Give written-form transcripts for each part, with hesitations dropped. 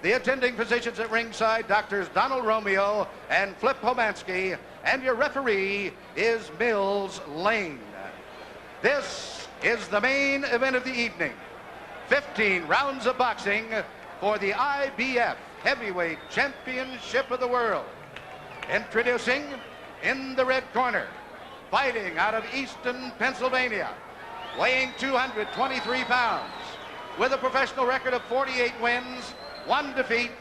The attending physicians at ringside, Doctors Donald Romeo and Flip Homansky, and your referee is Mills Lane. This is the main event of the evening. 15 rounds of boxing for the IBF Heavyweight Championship of the World. Introducing, in the red corner, fighting out of Easton, Pennsylvania, weighing 223 pounds, with a professional record of 48 wins, 1 defeat,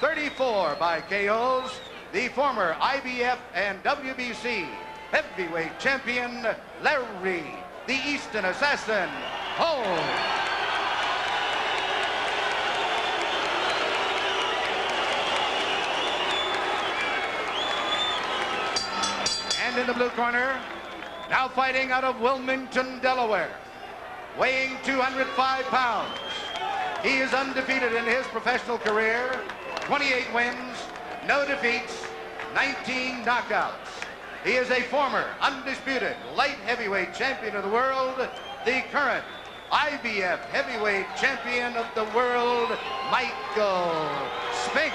34 by KOs, the former IBF and WBC heavyweight champion, Larry, the Easton Assassin, Holmes. And in the blue corner, now fighting out of Wilmington, Delaware, weighing 205 pounds. He is undefeated in his professional career, 28 wins, no defeats, 19 knockouts. He is a former undisputed light heavyweight champion of the world, the current IBF heavyweight champion of the world, Michael Spinks.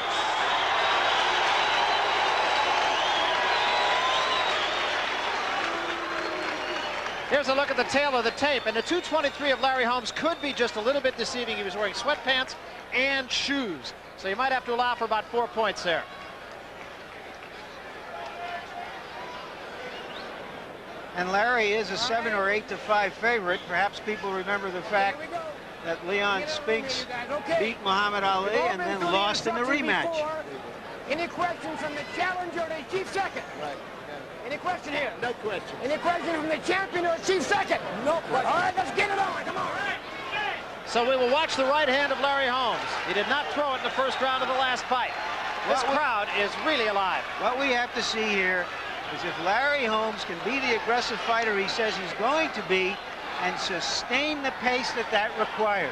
Here's a look at the tail of the tape, and the 223 of Larry Holmes could be just a little bit deceiving. He was wearing sweatpants and shoes, so you might have to allow for about 4 points there. And Larry is a 7 or 8 to 5 favorite. Perhaps people remember the fact that Leon Spinks beat Muhammad Ali and then lost in the rematch. Any questions from the challenger or the chief second? Right. Any question here? No question. Any question from the champion or chief second? No question. All right, let's get it on. Come on. So we will watch the right hand of Larry Holmes. He did not throw it in the first round of the last fight. This crowd is really alive. What we have to see here is if Larry Holmes can be the aggressive fighter he says he's going to be and sustain the pace that requires.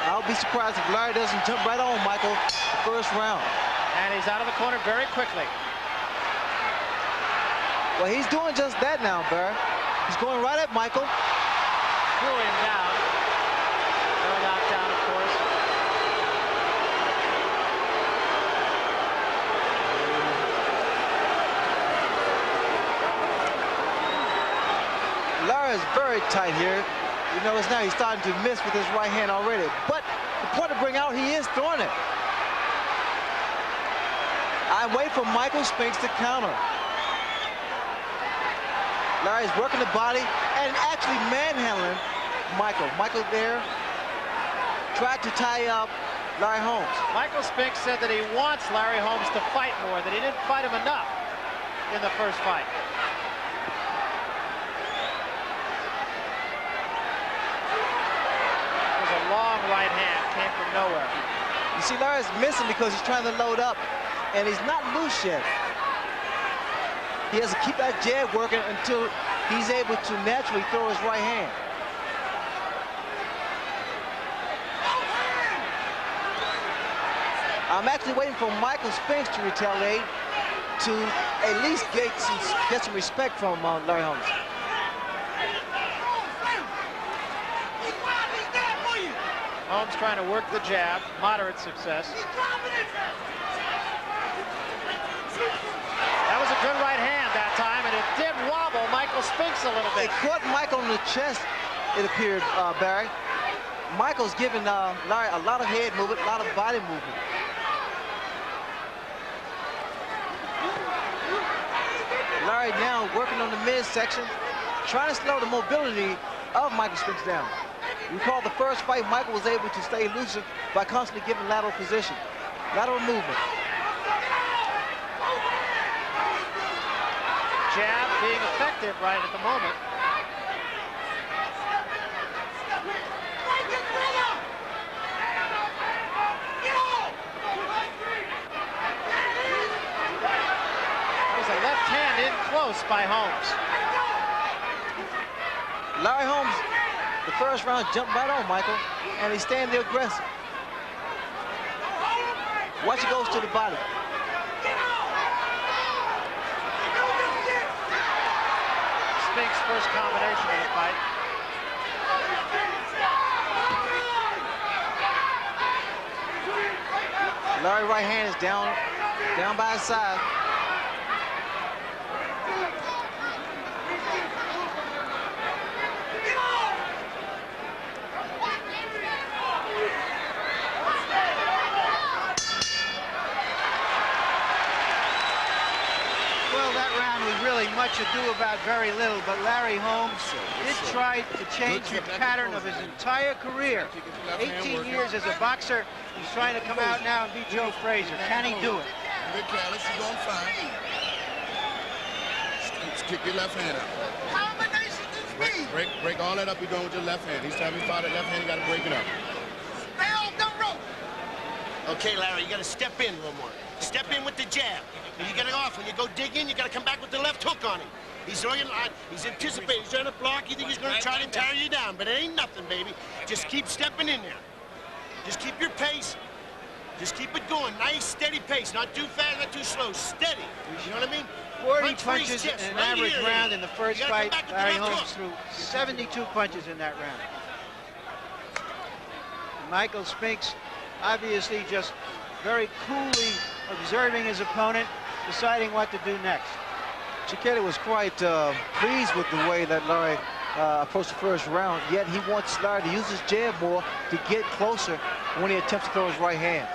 I'll be surprised if Larry doesn't jump right on Michael the first round. And he's out of the corner very quickly. Well, he's doing just that now, Barry. He's going right at Michael. Threw him down. No knockdown, of course. Larry is very tight here. You notice now he's starting to miss with his right hand already. But the point to bring out, he is throwing it. I wait for Michael Spinks to counter. Larry's working the body and actually manhandling Michael. Michael there tried to tie up Larry Holmes. Michael Spinks said that he wants Larry Holmes to fight more, that he didn't fight him enough in the first fight. It was a long right hand, came from nowhere. You see, Larry's missing because he's trying to load up, and he's not loose yet. He has to keep that jab working until he's able to naturally throw his right hand. I'm actually waiting for Michael Spinks to retaliate to at least get some respect from Larry Holmes. Holmes trying to work the jab, moderate success. That was a good right hand that time, and it did wobble Michael Spinks a little bit. It caught Michael in the chest, it appeared, Barry. Michael's giving Larry a lot of head movement, a lot of body movement. Larry now working on the midsection, trying to slow the mobility of Michael Spinks down. Recall the first fight, Michael was able to stay elusive by constantly giving lateral position, lateral movement. Jab being effective right at the moment. That was a left hand in close by Holmes. Larry Holmes, the first round, jumped right on Michael, and he's staying there aggressive. Watch it goes to the body. Spinks' first combination of the fight. Larry's right hand is down by his side. Much ado about very little, but Larry Holmes did try to change the pattern of his entire career. 18 years as a boxer, he's trying to come out now and beat Joe Frazier. Can he do it? Good careless, he's going fine. Just kick your left hand up. Break all that up you're doing with your left hand. Each time you fire that left hand, you got to break it up. Stay off the rope. Okay, Larry, you got to step in a little more. Step in with the jab. And you get it off. When you go dig in, you got to come back with the left hook on him. He's anticipating. He's trying to block. You think he's going to try to tear you down, but it ain't nothing, baby. Just keep stepping in there. Just keep your pace. Just keep it going. Nice, steady pace. Not too fast, not too slow. Steady. You know what I mean? 40 punches in an average round in the first fight. Larry Holmes threw 72 punches in that round. Michael Spinks obviously just very coolly observing his opponent, deciding what to do next. Cicchetti was quite pleased with the way that Larry approached the first round, yet he wants Larry to use his jab more to get closer when he attempts to throw his right hand.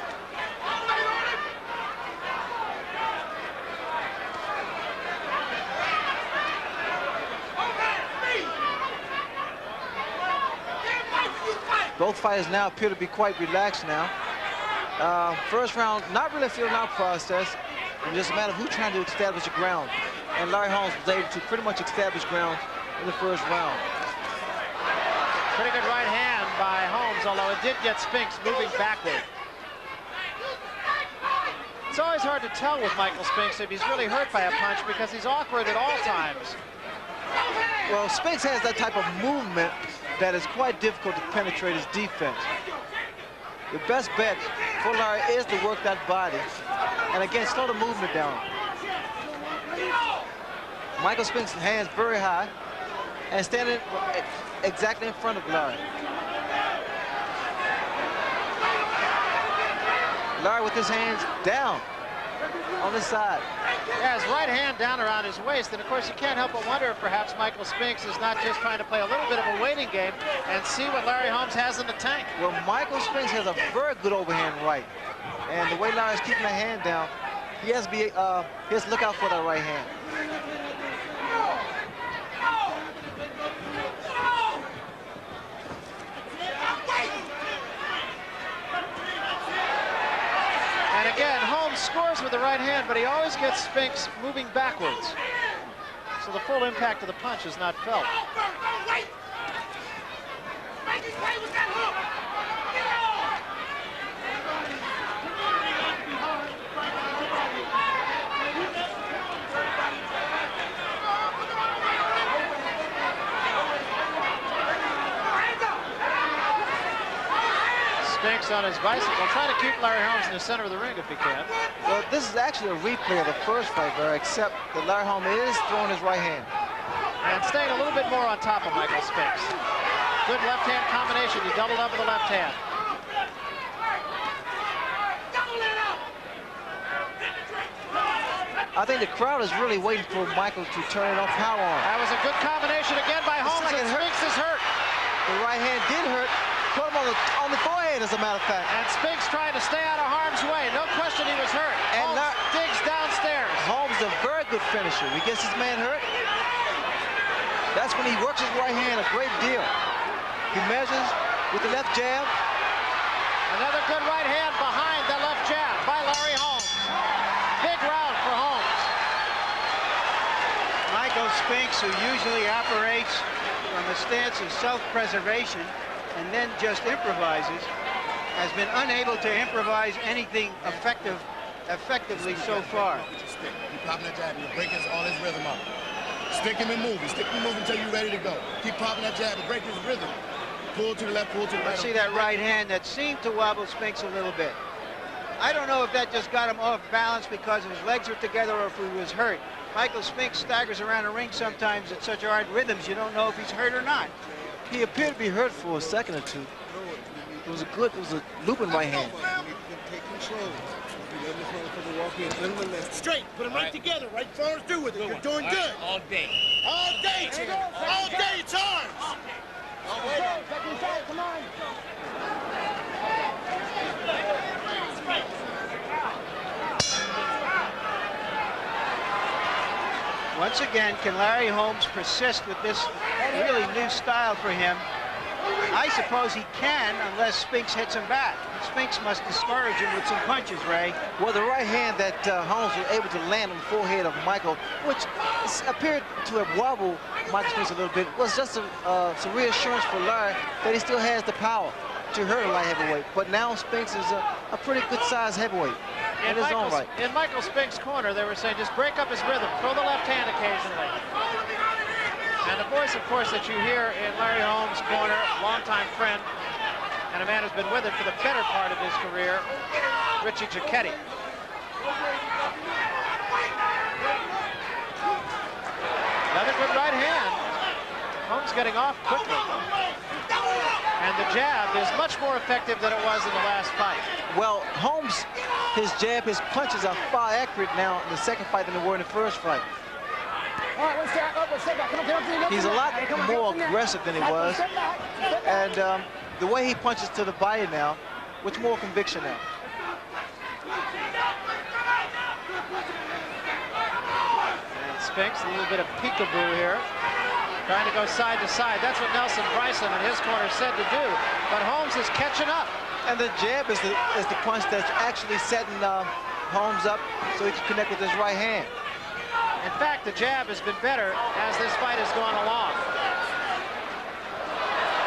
Both fighters now appear to be quite relaxed now. First round, not really a feel-out process. It was just a matter of who trying to establish a ground. And Larry Holmes was able to pretty much establish ground in the first round. Pretty good right hand by Holmes, although it did get Spinks moving backward. It's always hard to tell with Michael Spinks if he's really hurt by a punch because he's awkward at all times. Well, Spinks has that type of movement that is quite difficult to penetrate his defense. The best bet for Larry is to work that body. And again, slow the movement down. Michael Spinks' hands very high and standing exactly in front of Larry. Larry with his hands down on the side. Yeah, his right hand down around his waist, and of course you can't help but wonder if perhaps Michael Spinks is not just trying to play a little bit of a waiting game and see what Larry Holmes has in the tank. Well, Michael Spinks has a very good overhand right, and the way Larry's keeping the hand down, he has to look out for that right hand. And again, Holmes scores with the right hand, but he always gets Spinks moving backwards. So the full impact of the punch is not felt. Spinks on his bicycle, trying to keep Larry Holmes in the center of the ring if he can. Well, this is actually a replay of the first fight, Larry, except that Larry Holmes is throwing his right hand. And staying a little bit more on top of Michael Spinks. Good left-hand combination. He doubled up with the left hand. I think the crowd is really waiting for Michael to turn it on power on. That was a good combination again by Holmes, like and Spinks is hurt. The right hand did hurt. Put him on the forehead, as a matter of fact. And Spinks trying to stay out of harm's way. No question he was hurt. And Holmes digs downstairs. Holmes is a very good finisher. He gets his man hurt. That's when he works his right hand a great deal. He measures with the left jab. Another good right hand behind the left jab by Larry Holmes. Big round for Holmes. Michael Spinks, who usually operates from a stance of self-preservation and then just improvises, has been unable to improvise anything effectively so far. Stick. Keep popping that jab. You break all his rhythm up. Stick him and move. Stick him and move until you're ready to go. Keep popping that jab and break his rhythm. Pull to the left, pull to the right. See that right hand that seemed to wobble Spinks a little bit. I don't know if that just got him off balance because his legs were together or if he was hurt. Michael Spinks staggers around the ring sometimes at such hard rhythms you don't know if he's hurt or not. He appeared to be hurt for a second or two. It was a looping right hand. Take control. Straight. Put them right together. Right forward through with it. You're doing good. All day. All day, Jim. All day. It's ours. Come on. Once again, can Larry Holmes persist with this really new style for him? I suppose he can, unless Spinks hits him back. Spinks must discourage him with some punches, Ray. Well, the right hand that Holmes was able to land on the forehead of Michael, which appeared to have wobbled Michael Spinks a little bit, was just some reassurance for Larry that he still has the power to hurt a light heavyweight. But now Spinks is a pretty good-sized heavyweight in his own right. In Michael Spinks' corner, they were saying just break up his rhythm, throw the left hand occasionally. And the voice, of course, that you hear in Larry Holmes' corner, longtime friend, and a man who's been with him for the better part of his career, Richie Giacchetti. Another good right hand. Holmes getting off quickly. And the jab is much more effective than it was in the last fight. Well, Holmes, his jab, his punches are far accurate now in the second fight than they were in the first fight. He's a lot more aggressive than he was. And the way he punches to the body now, with more conviction now. And Spinks, a little bit of peekaboo here. Trying to go side to side. That's what Nelson Bryson in his corner said to do. But Holmes is catching up. And the jab is the punch that's actually setting Holmes up so he can connect with his right hand. In fact, the jab has been better as this fight has gone along.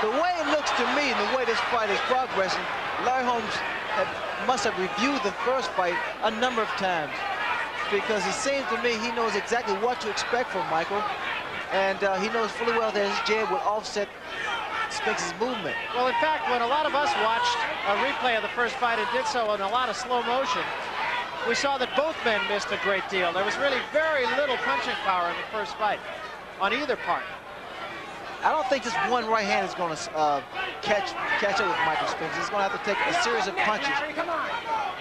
The way it looks to me, and the way this fight is progressing, Larry Holmes must have reviewed the first fight a number of times, because it seems to me he knows exactly what to expect from Michael, and he knows fully well that his jab will offset Spinks' movement. Well, in fact, when a lot of us watched a replay of the first fight and did so in a lot of slow motion, we saw that both men missed a great deal. There was really very little punching power in the first fight on either part. I don't think just one right hand is going to catch up with Michael Spinks. He's going to have to take a series of punches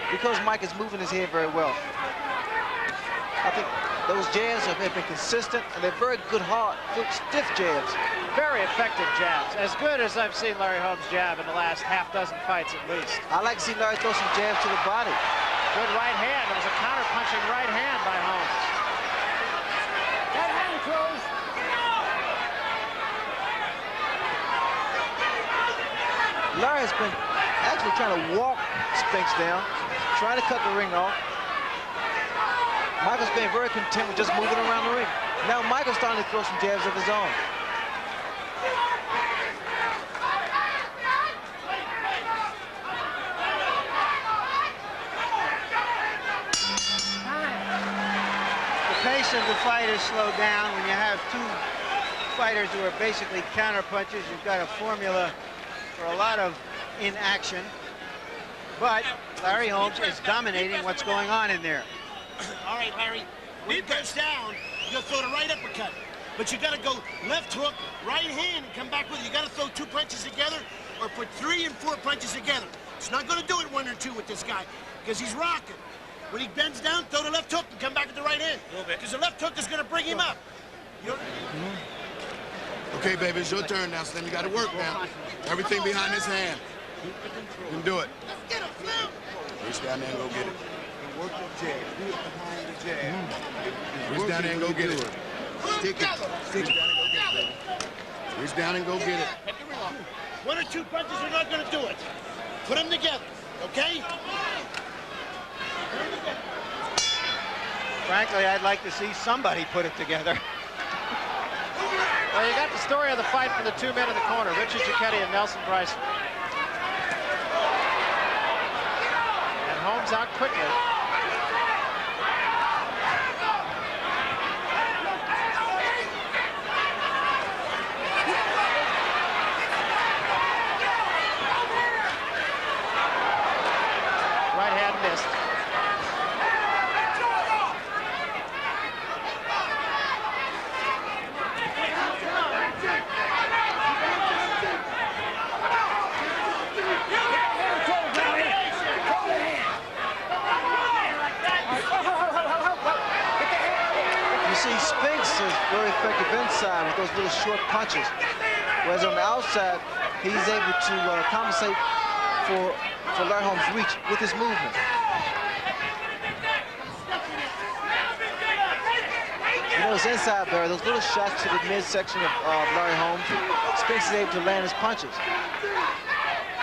because Mike is moving his head very well. I think those jabs have been consistent, and they're very good, hard, stiff jabs. Very effective jabs. As good as I've seen Larry Holmes jab in the last half dozen fights at least. I like to see Larry throw some jabs to the body. Good right hand. It was a counter-punching right hand by Holmes. That hand closed. Larry has been actually trying to walk Spinks down, trying to cut the ring off. Michael's being very content with just moving around the ring. Now Michael's starting to throw some jabs of his own. The pace of the fight is slowed down when you have two fighters who are basically counter punchers. You've got a formula for a lot of inaction. But Larry Holmes is dominating what's going on in there. All right, Larry, when it goes down, you'll throw the right uppercut. But you got to go left hook, right hand, and come back with it. You got to throw 2 punches together or put 3 and 4 punches together. It's not going to do it 1 or 2 with this guy because he's rocking. When he bends down, throw the left hook and come back with the right hand. Because the left hook is going to bring him up. You know? Okay, baby, it's your turn now, Slim. You got to work now. Everything behind this hand. You can do it. Let's get him, Slim. Reach down there and go get it. Work the jab. Do it behind the jab. Reach down there and go get it. Stick it. Stick it. Reach down and go get it. 1 or 2 punches are not going to do it. Put them together, okay? Frankly, I'd like to see somebody put it together. Well, you got the story of the fight from the 2 men in the corner, Richie Giacchetti and Nelson Bryson. And Holmes out quickly. Right hand missed. see, Spinks is very effective inside with those little short punches. Whereas on the outside, he's able to compensate for Larry Holmes' reach with his movement. You know, his inside barrier, those little shots to the midsection of Larry Holmes, Spinks is able to land his punches.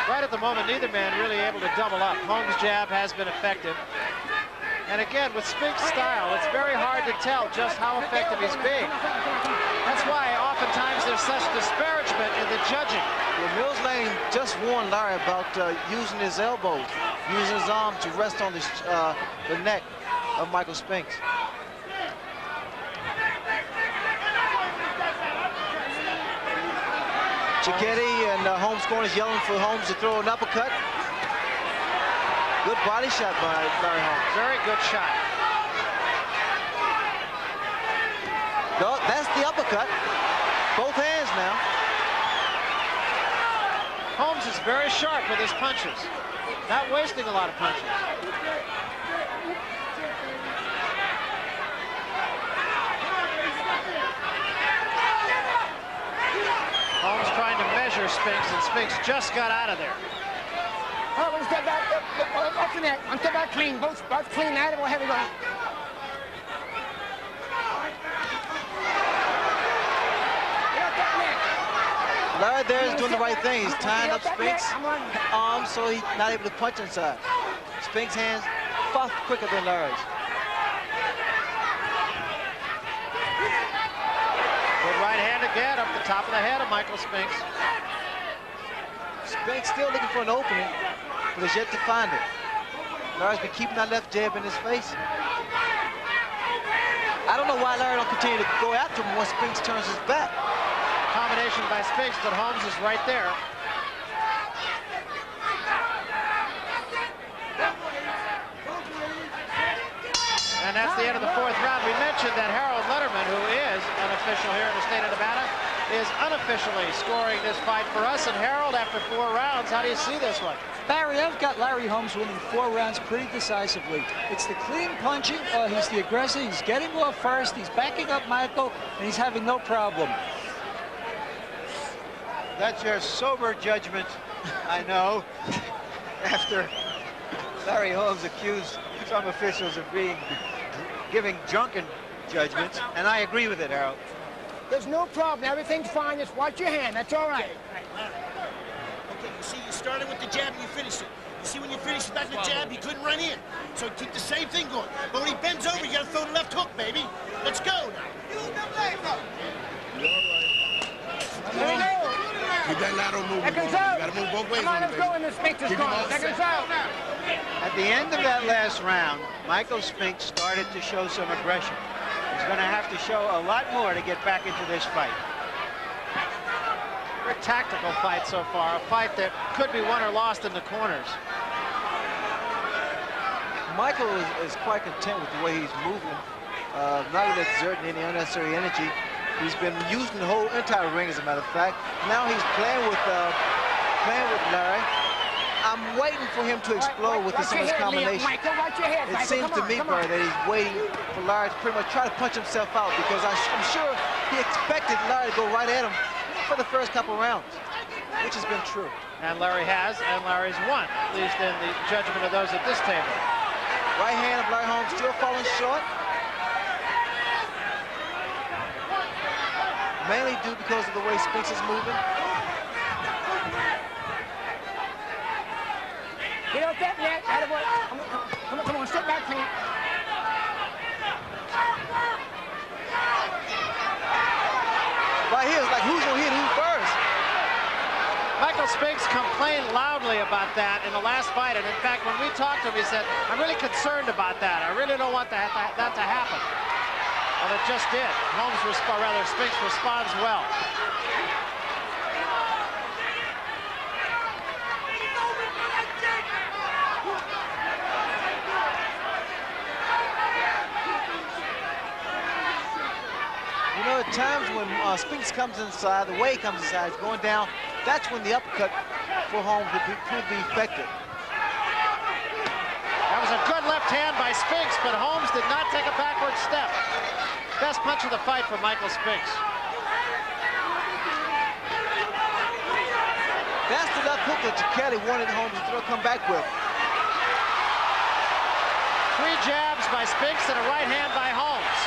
Right at the moment, neither man really able to double up. Holmes' jab has been effective. And again, with Spinks' style, it's very hard to tell just how effective he's being. That's why oftentimes there's such disparagement in the judging. Well, Mills Lane just warned Larry about using his elbows, using his arm to rest on the neck of Michael Spinks. Cicchetti and Holmes' corners yelling for Holmes to throw an uppercut. Good body shot by Larry Holmes. Very good shot. No, that's the uppercut. Both hands now. Holmes is very sharp with his punches. Not wasting a lot of punches. Holmes trying to measure Spinks, and Spinks just got out of there. Oh, one step back, off the net. One step back clean, both clean, now we'll have it go. Larry there is doing the right thing. He's tying up Spinks' arms so he's not able to punch inside. Spinks' hands far quicker than Larry's. Good right hand again up the top of the head of Michael Spinks. Spinks still looking for an opening, but has yet to find it. Larry's been keeping that left jab in his face. I don't know why Larry don't continue to go after him once Spinks turns his back. Combination by Spinks, but Holmes is right there. And that's the end of the fourth round. We mentioned that Harold Letterman, who is an official here in the state of Nevada, is unofficially scoring this fight for us. And Harold, after 4 rounds, how do you see this one? Barry, I've got Larry Holmes winning 4 rounds pretty decisively. It's the clean punching, he's the aggressor, he's getting off first, he's backing up Michael, and he's having no problem. That's your sober judgment, I know, after Larry Holmes accused some officials of giving drunken judgments, and I agree with it, Harold. There's no problem, everything's fine, just watch your hand, that's all right. Okay, you see, you started with the jab and you finished it. You see, when you finished back the jab, he couldn't run in. So keep the same thing going. But when he bends over, you gotta throw the left hook, baby. Let's go now. Keep that lateral movement. Seconds You out. gotta move both ways. Come on, let's go in this Spinks' corner. Seconds out. At the end of that last round, Michael Spinks started to show some aggression. He's going to have to show a lot more to get back into this fight. Very tactical fight so far, a fight that could be won or lost in the corners. Michael is quite content with the way he's moving, not really exerting any unnecessary energy. He's been using the whole entire ring, as a matter of fact. Now he's playing with Larry. I'm waiting for him to explode with some of his combinations. It seems to me, Barry, that he's waiting for Larry to pretty much try to punch himself out, because I'm sure he expected Larry to go right at him for the first couple rounds, which has been true. And Larry has, and Larry's won, at least in the judgment of those at this table. Right hand of Larry Holmes still falling short. Mainly due because of the way Spinks is moving. Get off that net. Come on, step back, clean. Right here, it's like who's gonna hit who first? Michael Spinks complained loudly about that in the last fight, and in fact, when we talked to him, he said, I'm really concerned about that. I really don't want that to happen. Well, it just did. Spinks responds well. You know, at times when Spinks comes inside, the way he comes inside, is going down, that's when the uppercut for Holmes would be effective. That was a good left left hand by Spinks, but Holmes did not take a backward step. Best punch of the fight for Michael Spinks. That's the left hook that Kelly wanted Holmes to come back with. 3 jabs by Spinks and a right hand by Holmes.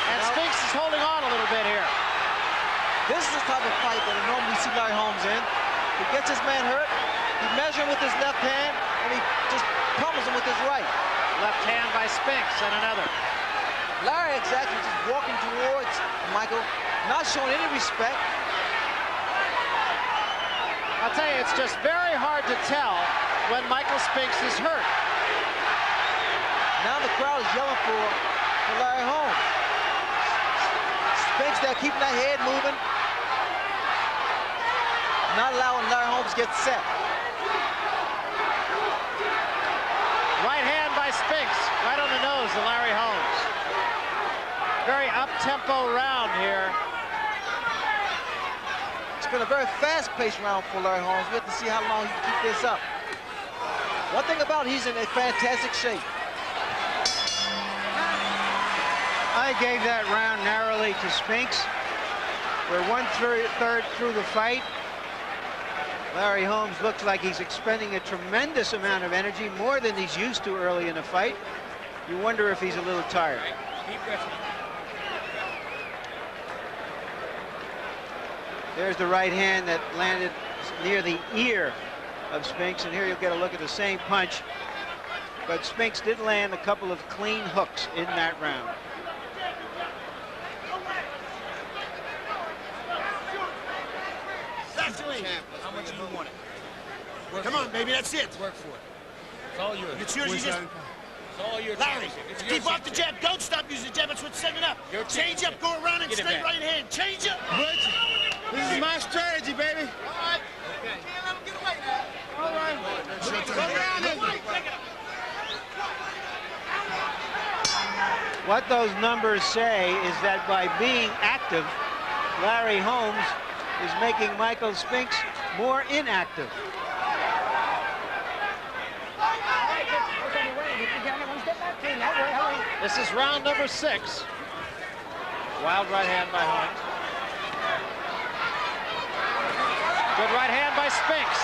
And Spinks is holding on a little bit here. This is the type of fight that we normally see Larry Holmes in. He gets his man hurt, he measures him with his left hand, and he just pummels him with his right. Left hand by Spinks and another. Larry exactly just walking towards Michael, not showing any respect. I'll tell you, it's just very hard to tell when Michael Spinks is hurt. Now the crowd is yelling for Larry Holmes. Spinks there keeping that head moving, not allowing Larry Holmes to get set. Right hand by Spinks, right on the nose of Larry Holmes. Very up-tempo round here. It's been a very fast-paced round for Larry Holmes. We have to see how long he can keep this up. One thing about he's in a fantastic shape. I gave that round narrowly to Spinks. We're 1/3 through the fight. Larry Holmes looks like he's expending a tremendous amount of energy, more than he's used to early in the fight. You wonder if he's a little tired. There's the right hand that landed near the ear of Spinks, and here you'll get a look at the same punch. But Spinks did land a couple of clean hooks in that round. How much do you want it? Come on, baby, that's it. Work for it. It's all yours. It's yours. You just... It's all yours. Larry, keep off the jab. Don't stop using the jab. That's what's setting it up. Change up, go around and straight right hand. Change up. This is my strategy, baby. All right. Okay. Can't let him get away now. All right. Go around it. What those numbers say is that by being active, Larry Holmes is making Michael Spinks more inactive. This is round number 6. Wild right hand by Holmes. Good right hand by Spinks.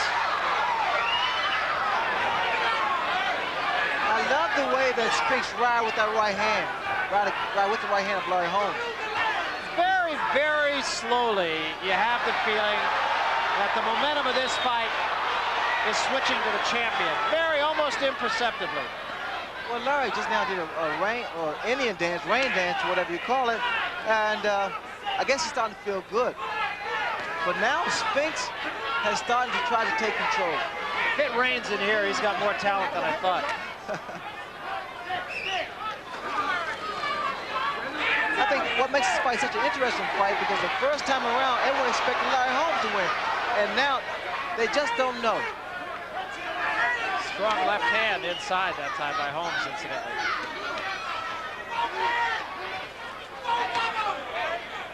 I love the way that Spinks ride with that right hand. Ride with the right hand of Larry Holmes. Very, very slowly, you have the feeling that the momentum of this fight is switching to the champion. Very, almost imperceptibly. Well, Larry just now did a rain or Indian dance, rain dance, whatever you call it, and I guess he's starting to feel good. But now Spinks has started to try to take control. If it rains in here, he's got more talent than I thought. I think what makes this fight such an interesting fight, because the first time around, everyone expected Larry Holmes to win, and now they just don't know. Strong left hand inside that time by Holmes, incidentally.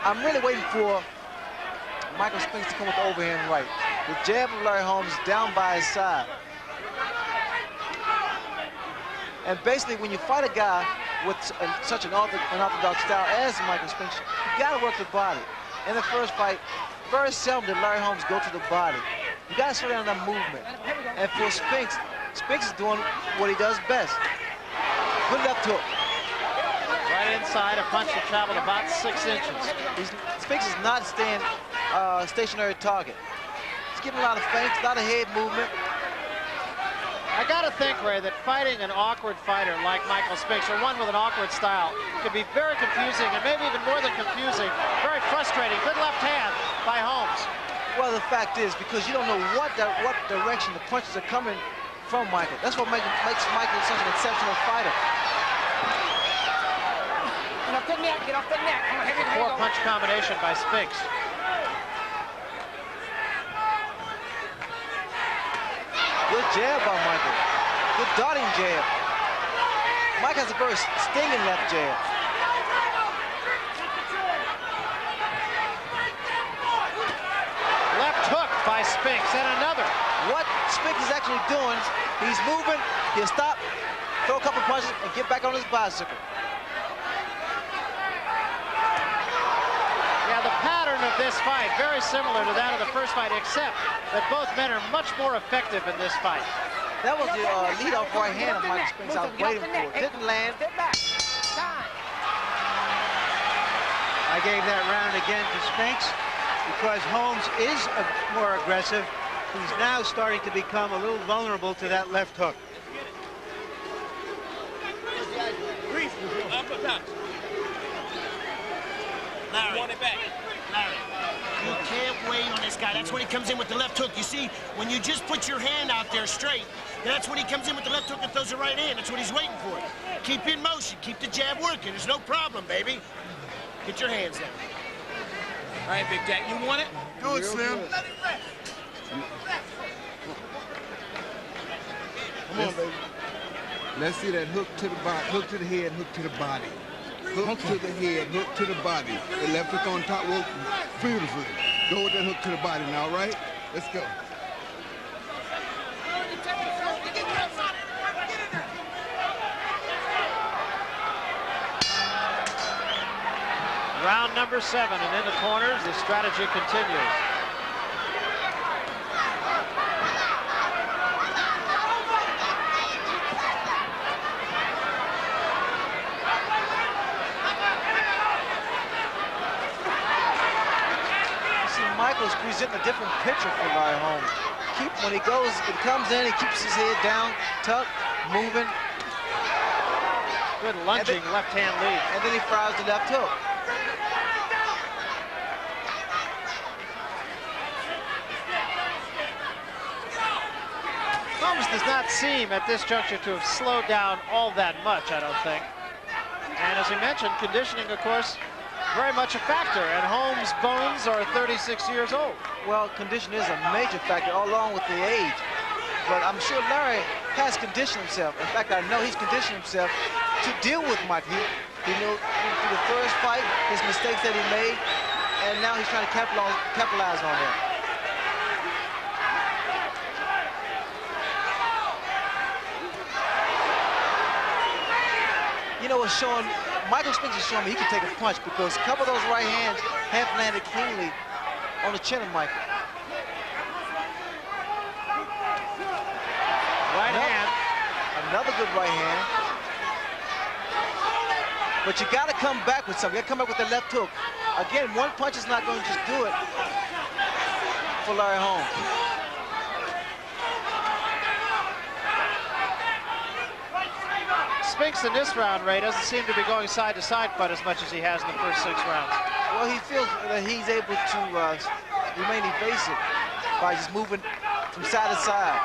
I'm really waiting for Michael Spinks to come with the overhand right. The jab of Larry Holmes down by his side. And basically, when you fight a guy with such an unorthodox style as Michael Spinks, you got to work the body. In the first fight, very seldom did Larry Holmes go to the body. You got to slow down that movement. And for Spinks, Spinks is doing what he does best. Good left hook. Right inside, a punch that traveled about 6 inches. Spinks is not staying stationary target. He's getting a lot of feints, a lot of head movement. I gotta think, Ray, that fighting an awkward fighter like Michael Spinks, or one with an awkward style, could be very confusing, and maybe even more than confusing, very frustrating. Good left hand by Holmes. Well, the fact is, because you don't know what direction the punches are coming from Michael. That's what makes Michael such an exceptional fighter. Get off the neck, get off the neck. Come on, here we go. 4-punch combination by Spinks. Good jab by Michael. Good darting jab. Mike has a very stinging left jab. Left hook by Spinks, and another. What Spinks is actually doing, he's moving, he'll stop, throw a couple punches, and get back on his bicycle. Yeah, the pattern of this fight, very similar to that of the first fight, except that both men are much more effective in this fight. That was the lead-off right hand of Michael Spinks. I was waiting for it. Didn't land. I gave that round again to Spinks because Holmes is more aggressive. He's now starting to become a little vulnerable to that left hook. Larry, want it back. Larry, you can't wait on this guy. That's when he comes in with the left hook. You see, when you just put your hand out there straight, that's when he comes in with the left hook and throws the right hand. That's what he's waiting for. Keep in motion. Keep the jab working. There's no problem, baby. Get your hands down. All right, Big Jack, you want it? Do it, Slim. Come on, baby. Let's see that hook to the body, hook to the head, hook to the body. Hook to the head, hook to the body. The left hook on top, work beautifully. Go with that hook to the body now, right? Let's go. Round number 7, and in the corners, the strategy continues. Michael's presenting a different picture for Larry Holmes. When he comes in, he keeps his head down, tucked, moving. Good lunging left-hand lead. And then he fires the left hook. Holmes does not seem at this juncture to have slowed down all that much, I don't think. And as we mentioned, conditioning, of course, very much a factor, and Holmes' bones are 36 years old. Well, condition is a major factor, along with the age. But I'm sure Larry has conditioned himself. In fact, I know he's conditioned himself to deal with Mike. He knew through the first fight, his mistakes that he made, and now he's trying to capitalize on them. You know, what's showing, Michael Spinks is showing me he can take a punch because a couple of those right hands have landed cleanly on the chin of Michael. Right hand. Another good right hand. But you got to come back with something. You got to come back with the left hook. Again, one punch is not going to just do it for Larry Holmes. Spinks in this round, Ray, doesn't seem to be going side to side quite as much as he has in the first 6 rounds. Well, he feels that he's able to remain evasive by just moving from side to side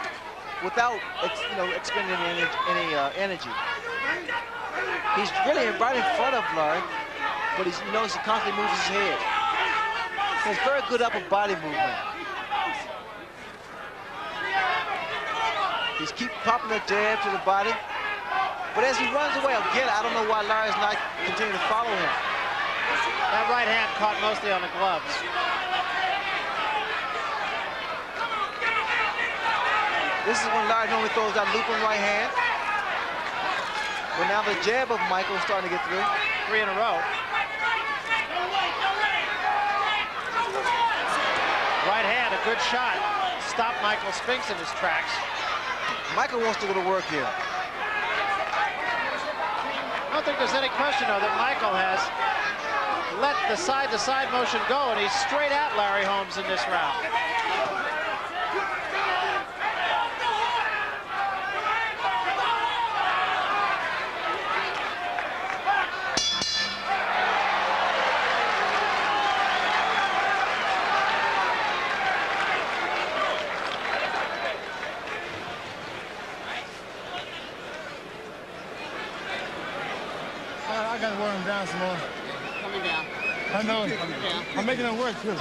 without, expending any energy. He's really right in front of Larry, but he constantly moves his head. He has very good upper body movement. He's keep popping a jab to the body. But as he runs away, again, I don't know why Larry's not continuing to follow him. That right hand caught mostly on the gloves. This is when Larry normally throws that looping right hand. But now the jab of Michael is starting to get through. 3 in a row. Right hand, a good shot. Stopped Michael Spinks in his tracks. Michael wants to go to work here. I don't think there's any question, though, that Michael has let the side-to-side motion go, and he's straight at Larry Holmes in this round. I got to wear him down some more. Coming down. I know it. down. I'm making it work, too.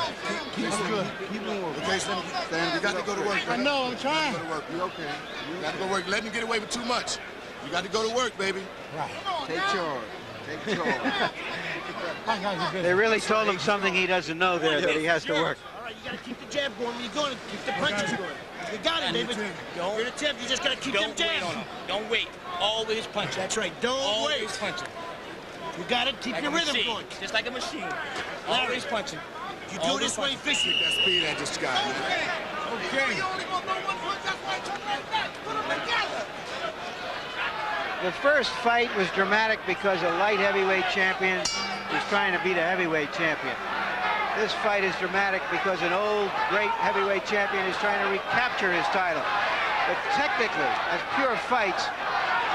Keep good. Keep on working. Okay, Sam, you got to go to work. I know, I'm trying. Go to work. You okay? You got to go work. Let him get away with too much. You got to go to work, baby. Right. Take charge. Take charge. They really told him something he doesn't know there, that he has to work. All right, you got to keep the jab going when you're doing it. Keep the punches going. You got it, David. You're an attempt. You just got to keep them jabs. Don't wait. Always punch. That's right. Don't Always wait. punching. You got it. Keep Like your a rhythm machine. going. Just like a machine. Larry, Always punching. you do it this way, fishing. That speed I just got. Okay. The first fight was dramatic because a light heavyweight champion was trying to beat a heavyweight champion. This fight is dramatic because an old, great heavyweight champion is trying to recapture his title. But technically, as pure fights,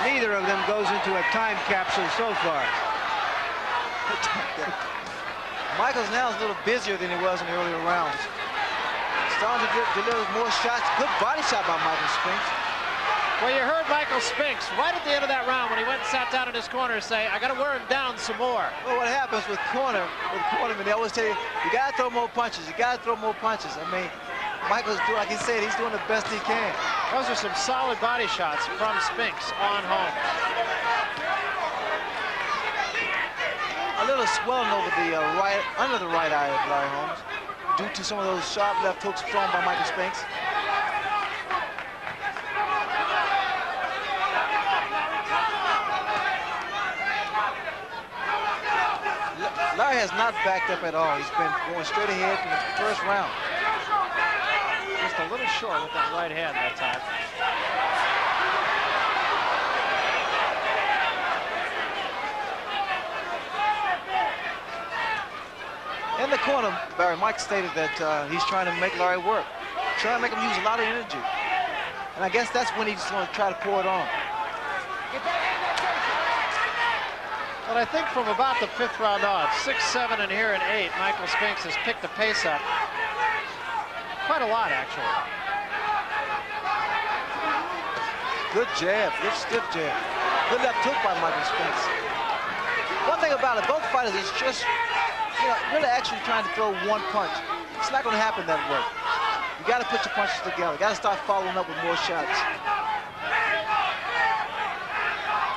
neither of them goes into a time capsule so far. Michaels now is a little busier than he was in the earlier rounds. Starting to deliver more shots. Good body shot by Michael Spinks. Well, you heard Michael Spinks right at the end of that round when he went and sat down in his corner say, I got to wear him down some more. Well, what happens with cornermen, they always tell you, you got to throw more punches. You got to throw more punches. I mean, Michael's doing, like he said, he's doing the best he can. Those are some solid body shots from Spinks on Holmes. A little swelling over the under the right eye of Larry Holmes due to some of those sharp left hooks thrown by Michael Spinks. Larry has not backed up at all. He's been going straight ahead from the first round. Just a little short with that right hand that time. In the corner, Barry, Mike stated that he's trying to make Larry work. Trying to make him use a lot of energy. And I guess that's when he's going to try to pour it on. But I think from about the 5th round on, 6, 7, and here in 8, Michael Spinks has picked the pace up quite a lot, actually. Good jab, good stiff jab. Good left hook by Michael Spinks. One thing about it, both fighters is just, really actually trying to throw one punch. It's not going to happen that way. You got to put your punches together. You got to start following up with more shots.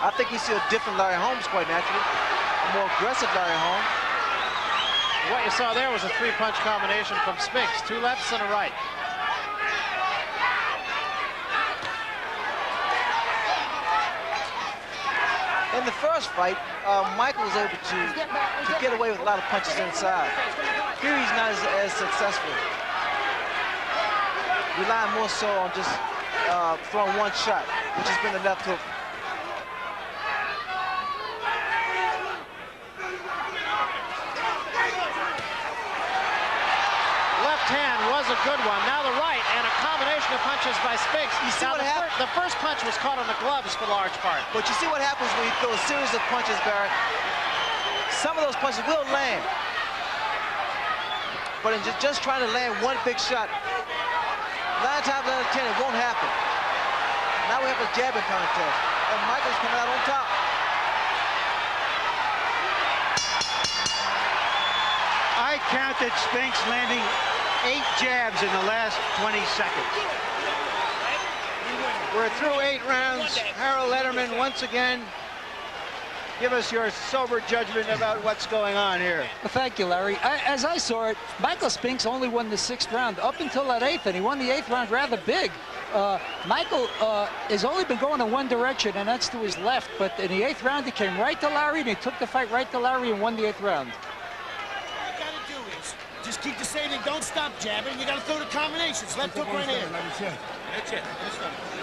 I think you see a different Larry Holmes quite naturally. A more aggressive Larry Holmes. What you saw there was a 3-punch combination from Spinks. 2 lefts and a right. In the first fight, Michael was able to get away with a lot of punches inside. Here he's not as successful. Relying more so on just throwing one shot, which has been the left hook. Left hand was a good one. Now the right, and a combination of punches by Spinks. You see now what happened? the first punch was caught on the gloves for large part. But you see what happens when you throw a series of punches, Barrett. Some of those punches will land. But in just trying to land one big shot, 9 times out of 10, it won't happen. Now we have a jabbing contest, and Michael's coming out on top. I counted Spinks landing 8 jabs in the last 20 seconds. We're through 8 rounds. Harold Letterman, once again, give us your sober judgment about what's going on here. Well, thank you, Larry. As I saw it, Michael Spinks only won the 6th round up until that 8th, and he won the 8th round rather big. Michael has only been going in one direction, and that's to his left. But in the 8th round, he came right to Larry, and he took the fight right to Larry and won the 8th round. Just keep the same thing. Don't stop jabbing. You got to throw the combinations. Left hook, right hand. That's it.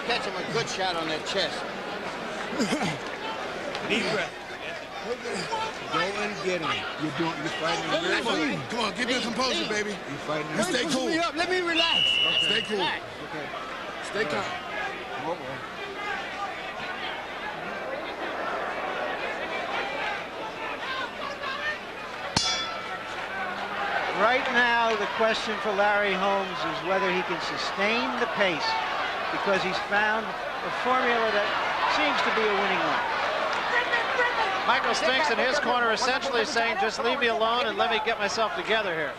Catch him a good shot on that chest. Deep breath. Go and get him. You're fighting very well. Come on, get your composure, baby. You're fighting. You stay cool. Let me relax. Stay cool. Okay. Stay calm. Right now, the question for Larry Holmes is whether he can sustain the pace, because he's found a formula that seems to be a winning one. Michael Spinks in his corner essentially saying, just leave me alone and let me get myself together here.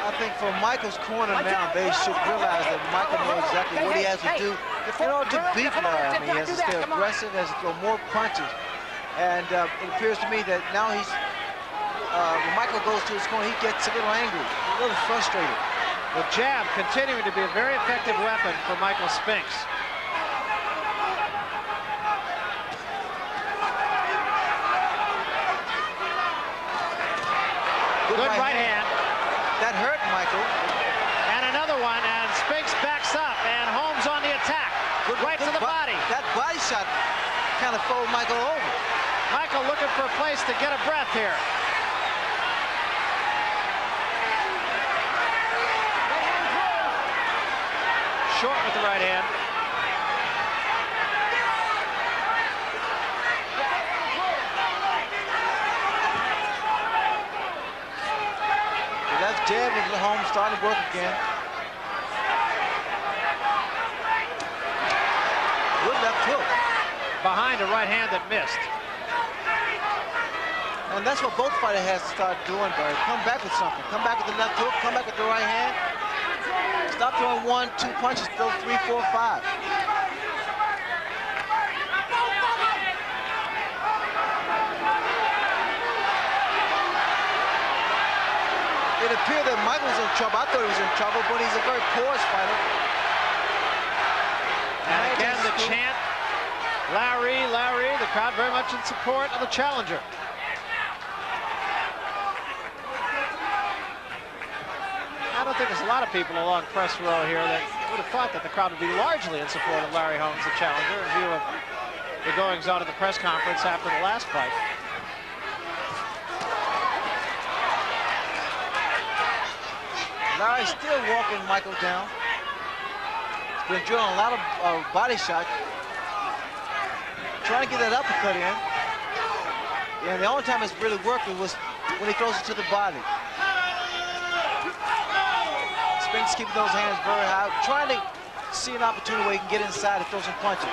I think for Michael's corner now, they should realize that Michael knows exactly what he has to do in order to beat Larry. I mean, he has to stay aggressive, has to throw more punches. And it appears to me that now he's, when Michael goes to his corner, he gets a little angry, a little frustrated. The jab continuing to be a very effective weapon for Michael Spinks. Good right hand. That hurt Michael. And another one, and Spinks backs up, and Holmes on the attack. Right to the body. That body shot kind of folded Michael over. Michael looking for a place to get a breath here. Short with the right hand. The left jab of Holmes starting to work again. Good left hook. Behind a right hand that missed. And that's what both fighters has to start doing, Barry. Come back with something. Come back with the left hook. Come back with the right hand. Stop throwing 1, 2 punches. Throw 3, 4, 5. It appeared that Michael was in trouble. I thought he was in trouble, but he's a very porous fighter. And again, the chant, Larry, Larry. The crowd very much in support of the challenger. I don't think there's a lot of people along press row here that would have thought that the crowd would be largely in support of Larry Holmes, the challenger, in view of the goings-on at the press conference after the last fight. Larry's still walking Michael down. He's been drilling a lot of body shots. Trying to get that uppercut in. And the only time it's really working was when he throws it to the body. Spinks keeping those hands very high, trying to see an opportunity where he can get inside and throw some punches.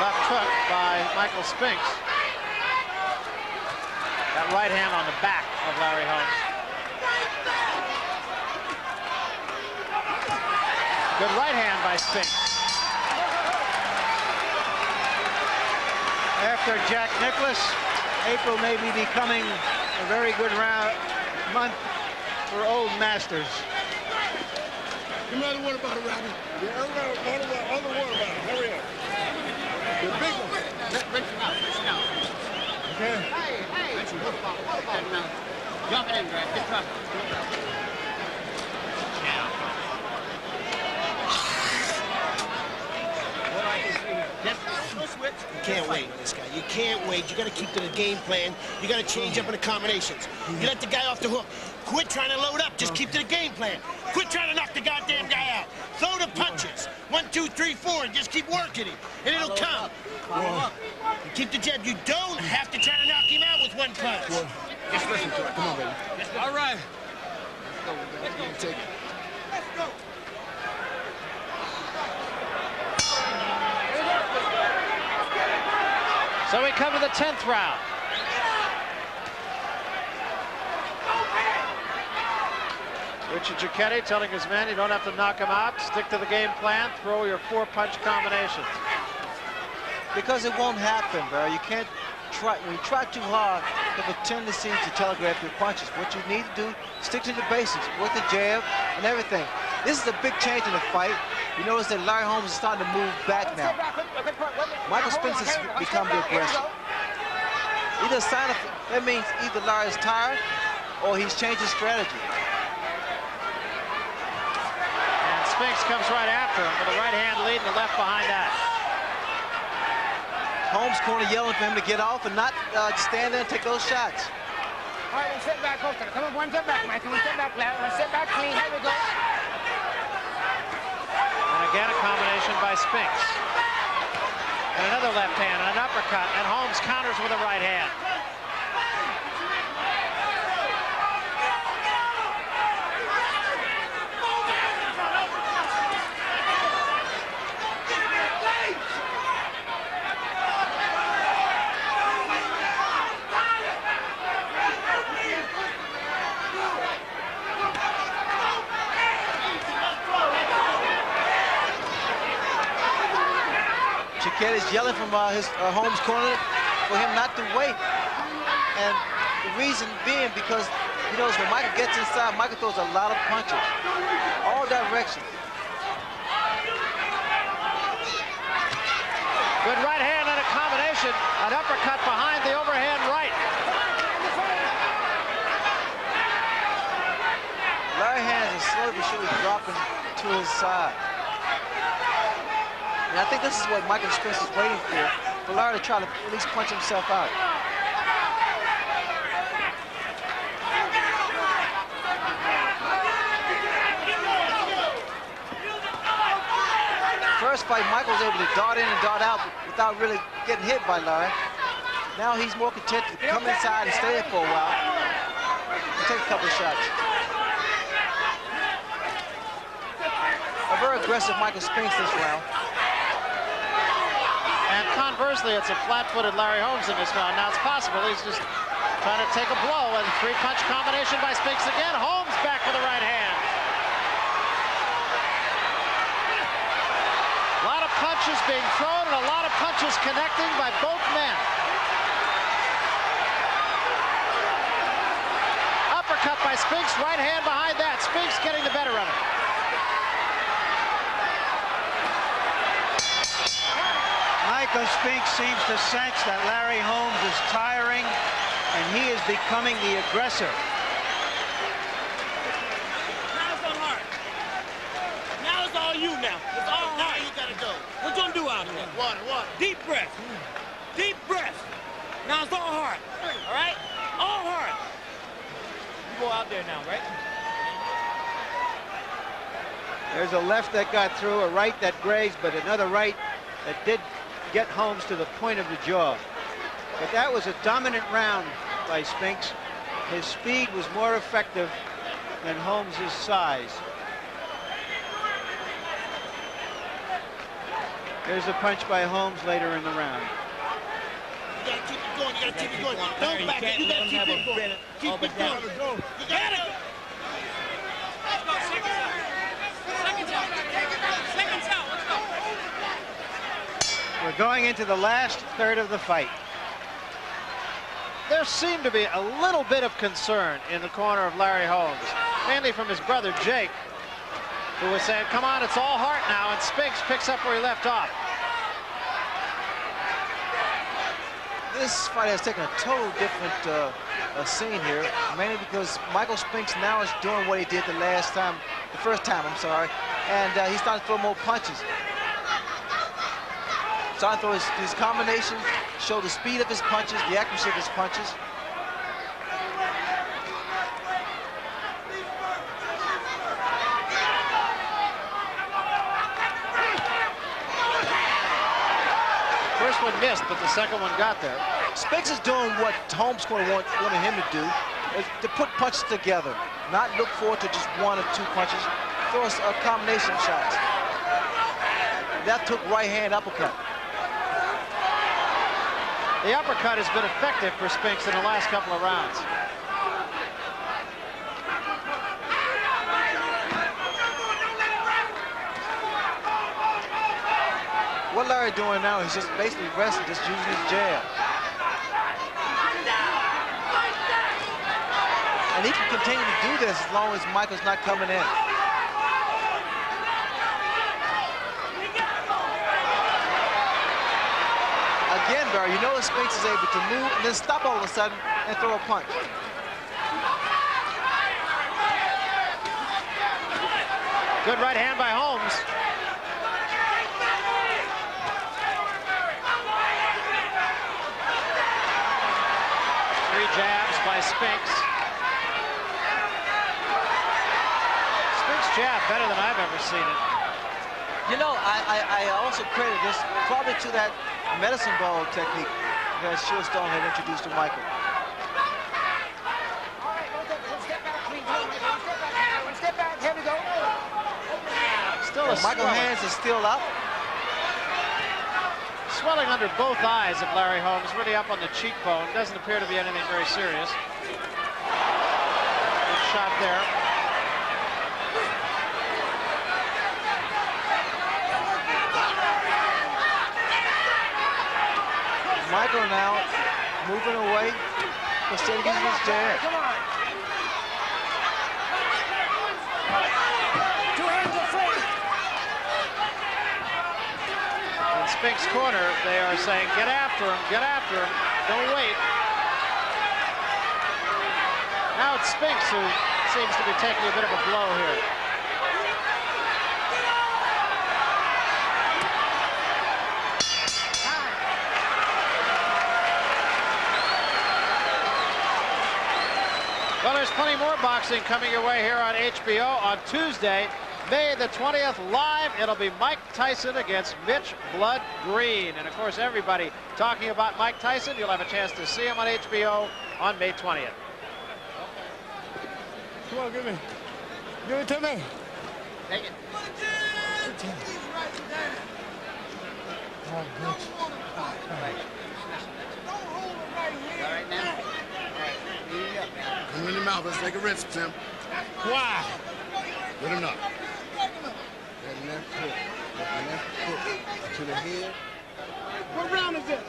Left hook by Michael Spinks. That right hand on the back of Larry Holmes. Good right hand by Spinks. After Jack Nicklaus, April may be becoming a very good month for old masters. Give me another water bottle, Robbie. Yeah, other water bottle. Hurry up. The big one. Rinse him out. Okay. Hey. Water bottle. Jump it in, Greg. Get trouble. You can't wait, this guy. You can't wait. You got to keep to the game plan. You got to change up in the combinations. You let the guy off the hook. Quit trying to load up. Just keep to the game plan. Quit trying to knock the goddamn guy out. Throw the punches. 1, 2, 3, 4, and just keep working him, and it'll come. You keep the jab. You don't have to try to knock him out with one punch. Just listen to it. Come on, baby. All right. Let's go. So we come to the 10th round. Richard Giacchetti telling his men you don't have to knock him out. Stick to the game plan. Throw your 4-punch combinations. Because it won't happen, bro. You can't try. When you try too hard, you have a tendency to telegraph your punches. What you need to do, stick to the basics. Work the jab and everything. This is a big change in the fight. You notice that Larry Holmes is starting to move back now. Michael Spinks has become the aggressor. Either sign of, that means either Larry is tired or he's changed his strategy. And Spinks comes right after him with a right hand lead and the left behind that. Holmes corner yelling for him to get off and not stand there and take those shots. All right, one step back, Coach. Come on, one step back, Michael. One step back, Larry. One step back, clean. Here we go. And again, a combination by Spinks. And another left hand and an uppercut, and Holmes counters with a right hand. Giacchetti is yelling from his Holmes corner for him not to wait. And the reason being because he knows when Michael gets inside, Michael throws a lot of punches, all directions. Good right hand and a combination. An uppercut behind the overhand right. Larry hands are slowly but surely dropping to his side. And I think this is what Michael Spinks is waiting for Larry to try to at least punch himself out. First fight, Michael was able to dart in and dart out without really getting hit by Larry. Now he's more content to come inside and stay there for a while and take a couple of shots. A very aggressive Michael Spinks this round. And conversely, it's a flat-footed Larry Holmes in this round. Now it's possible he's just trying to take a blow, and three-punch combination by Spinks again. Holmes back with the right hand. A lot of punches being thrown and a lot of punches connecting by both men. Uppercut by Spinks, right hand behind that. Spinks getting the better of it. Michael Spinks seems to sense that Larry Holmes is tiring, and he is becoming the aggressor. Now it's all hard. Now it's all you now. It's all hard. Now you gotta go. What you gonna do out here? Water. Deep breath. Deep breath. Now it's all hard. All right? All hard. You go out there now, right? There's a left that got through, a right that grazed, but another right that did get Holmes to the point of the jaw. But that was a dominant round by Spinks. His speed was more effective than Holmes' size. There's a punch by Holmes later in the round. You gotta keep it going. You gotta keep it going. Don't back it. You gotta keep it going. Keep it going. You gotta go. We're going into the last third of the fight. There seemed to be a little bit of concern in the corner of Larry Holmes, mainly from his brother Jake, who was saying, come on, it's all heart now, and Spinks picks up where he left off. This fight has taken a total different scene here, mainly because Michael Spinks now is doing what he did the first time, I'm sorry, and he's starting to throw more punches. Starting to throw his combination, show the speed of his punches, the accuracy of his punches. First one missed, but the second one got there. Spinks is doing what Holmes wanted him to do, is to put punches together, not look forward to just one or two punches, throw a combination of shots. That took right hand uppercut. The uppercut has been effective for Spinks in the last couple of rounds. What Larry doing now is just basically resting, just using his jab. And he can continue to do this as long as Michael's not coming in. Again, Barry, you know that Spinks is able to move and then stop all of a sudden and throw a punch. Good right hand by Holmes. Three jabs by Spinks. Spinks jab better than I've ever seen it. You know, I also credit this probably to that medicine ball technique that Shieldstone had introduced to Michael. All right, step back, please. Step back, here we go. Still a Michael's hands are still up. Swelling under both eyes of Larry Holmes, really up on the cheekbone. Doesn't appear to be anything very serious. Good shot there. Michael now moving away, Instead, he uses his jab. Come on. 2 hands are free. In Spinks' corner, they are saying, get after him, don't wait. Now it's Spinks who seems to be taking a bit of a blow here. Well, there's plenty more boxing coming your way here on HBO on Tuesday, May the 20th, live. It'll be Mike Tyson against Mitch Blood Green. And, of course, everybody talking about Mike Tyson. You'll have a chance to see him on HBO on May 20th. Come on, give it to me. Take it. All right now? Come in the mouth. Let's take a risk, Tim. Why? Good enough. That left hook to the head. What round is this?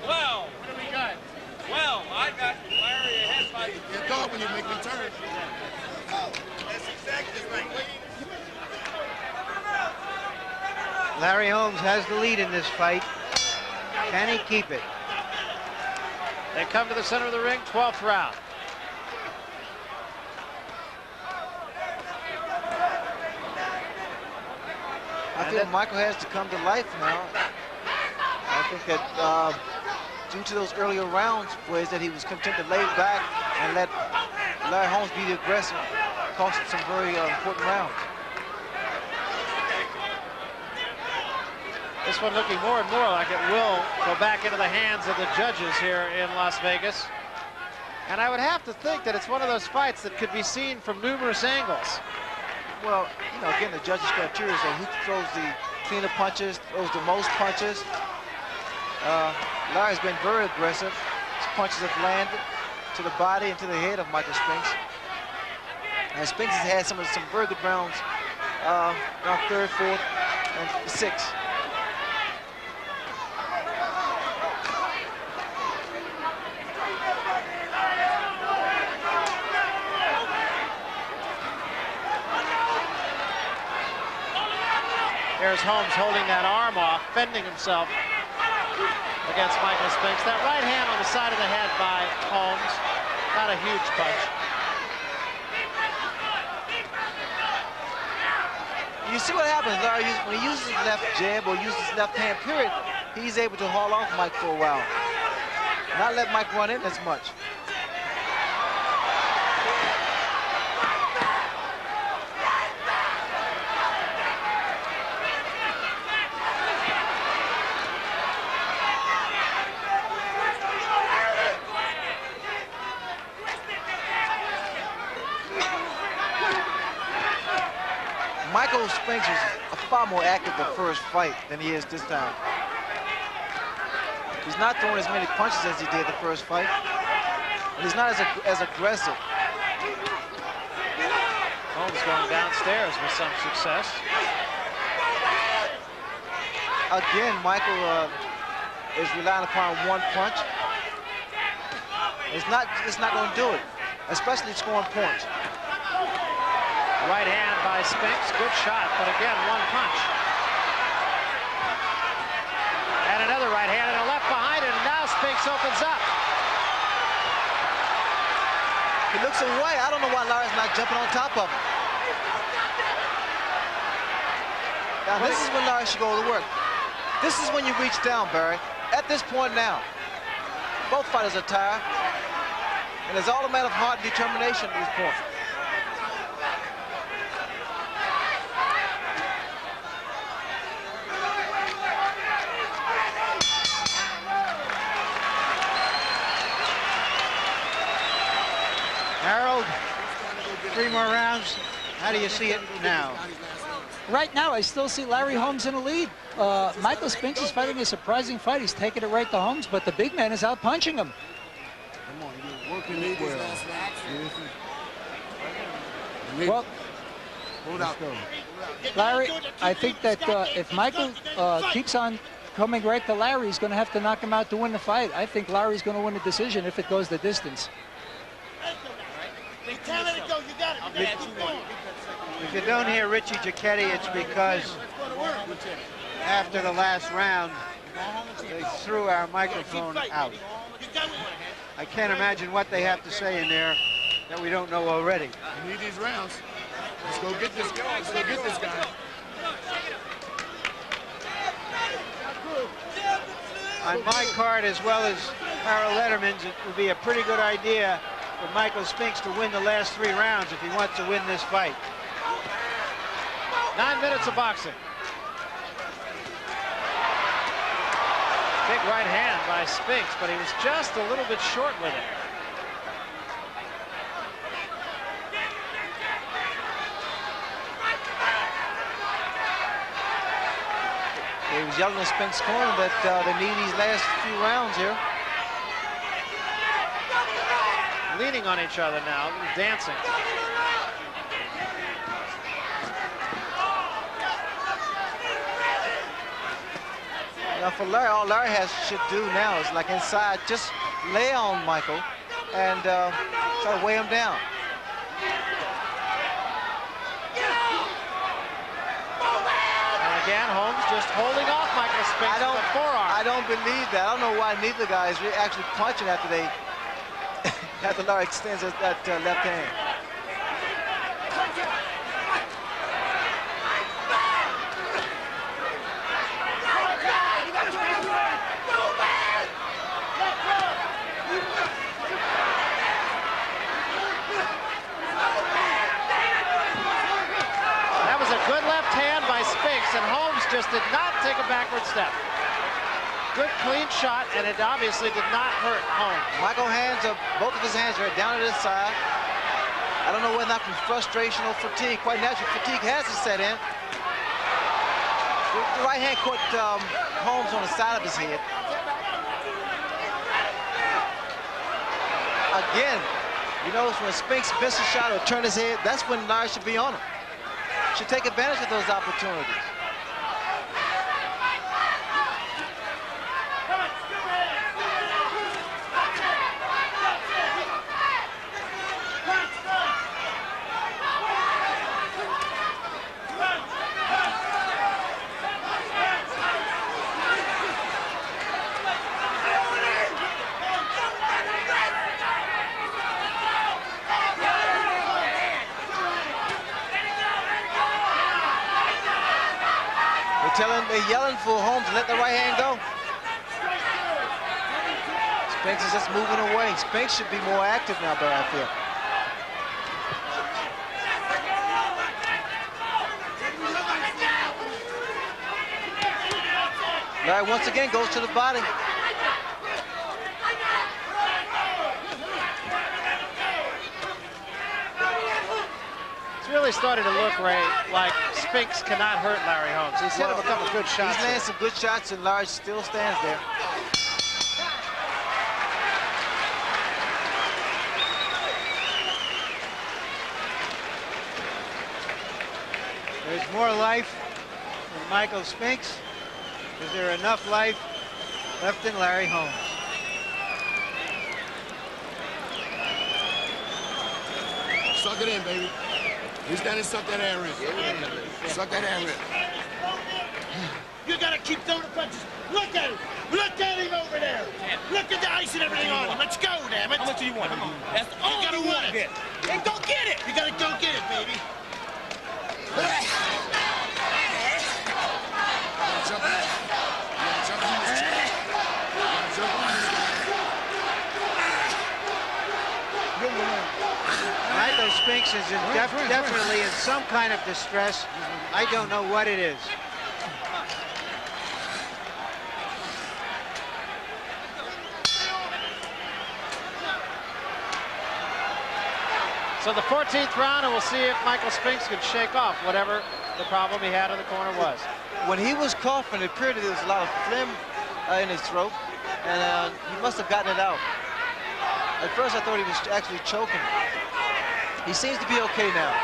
Well, what do we got? Well, I got Larry ahead by... Get caught when you make me turn. That's exactly right. Larry Holmes has the lead in this fight. Can he keep it? They come to the center of the ring, 12th round. I think Michael has to come to life now. I think that due to those earlier rounds, was that he was content to lay back and let Larry Holmes be the aggressor, cost him some very important rounds. This one looking more and more like it will go back into the hands of the judges here in Las Vegas. And I would have to think that it's one of those fights that could be seen from numerous angles. Well, you know, again, the judges' criteria is that who throws the cleaner punches, throws the most punches. Larry's been very aggressive. His punches have landed to the body and to the head of Michael Spinks. And Spinks has had some very good rounds, round 3rd, 4th, and 6th. There's Holmes holding that arm off, fending himself against Michael Spinks. That right hand on the side of the head by Holmes, not a huge punch. You see what happens, Larry, when he uses his left jab or uses his left hand, period, he's able to haul off Mike for a while. Not let Mike run in as much. Michael Spinks was far more active the first fight than he is this time. He's not throwing as many punches as he did the first fight. And he's not as aggressive. Holmes going downstairs with some success. Again, Michael is relying upon one punch. It's not going to do it, especially scoring points. Right hand by Spinks, good shot, but again, one punch. And another right hand and a left behind it, and now Spinks opens up. He looks away. I don't know why Larry's not jumping on top of him. Now, this is when Larry should go to work. This is when you reach down, Barry. At this point now, both fighters are tired, and it's all a matter of heart and determination at this point. Harold, 3 more rounds. How do you see it now? Right now, I still see Larry Holmes in the lead. Michael Spinks is fighting a surprising fight. He's taking it right to Holmes, but the big man is out punching him. Come on, you're working it well. Well, hold out. Larry, I think that if Michael keeps on coming right to Larry. He's going to have to knock him out to win the fight. I think Larry's going to win the decision if it goes the distance. You can't let it go. You got it. If you don't hear Richie Giacchetti, it's because after the last round, they threw our microphone out. I can't imagine what they have to say in there that we don't know already. We need these rounds. Let's go get this guy. Let's go get this guy. On my card, as well as Harold Letterman's, it would be a pretty good idea for Michael Spinks to win the last 3 rounds if he wants to win this fight. 9 minutes of boxing. Big right hand by Spinks, but he was just a little bit short with it. He was yelling at Spinks' corner that they need these last few rounds here. Leaning on each other now, dancing. Now for Larry, all Larry should do now is like inside, just lay on Michael and try to weigh him down. Again, Holmes just holding off Michael Spinks with a forearm. I don't believe that. I don't know why neither guy is actually punching after Larry extends that left hand. That was a good left hand by Spinks, and Holmes just did not take a backward step. Good clean shot, and it obviously did not hurt Holmes. Michael both of his hands are down at his side. I don't know whether or not from frustration or fatigue. Quite naturally, fatigue has to set in. The right hand caught Holmes on the side of his head. Again, you notice when Spinks misses a shot or turn his head, that's when Larry should be on him. Should take advantage of those opportunities. They're yelling for Holmes to let the right hand go. Spinks is just moving away. Spinks should be more active now, but I feel. Larry once again goes to the body. It's really started to look, Ray, like Spinks cannot hurt Larry Holmes. He's hit him a couple good shots. He's landing some good shots, and Larry still stands there. There's more life in Michael Spinks. Is there enough life left in Larry Holmes? Suck it in, baby. Reach down and suck that air in. Suck that air in. You gotta keep throwing the punches. Look at him. Look at him over there. Look at the ice and everything on him. Let's go, damn it. How much do you want? Come on. That's all You gotta you want want. it. Then go get it. You gotta go get it, baby. Jump in. Jump in. Jump in. Jump in. Michael Spinks is definitely in some kind of distress. I don't know what it is. So the 14th round, and we'll see if Michael Spinks can shake off whatever the problem he had in the corner was. When he was coughing, it appeared that there was a lot of phlegm in his throat, and he must have gotten it out. At first, I thought he was actually choking. He seems to be okay now.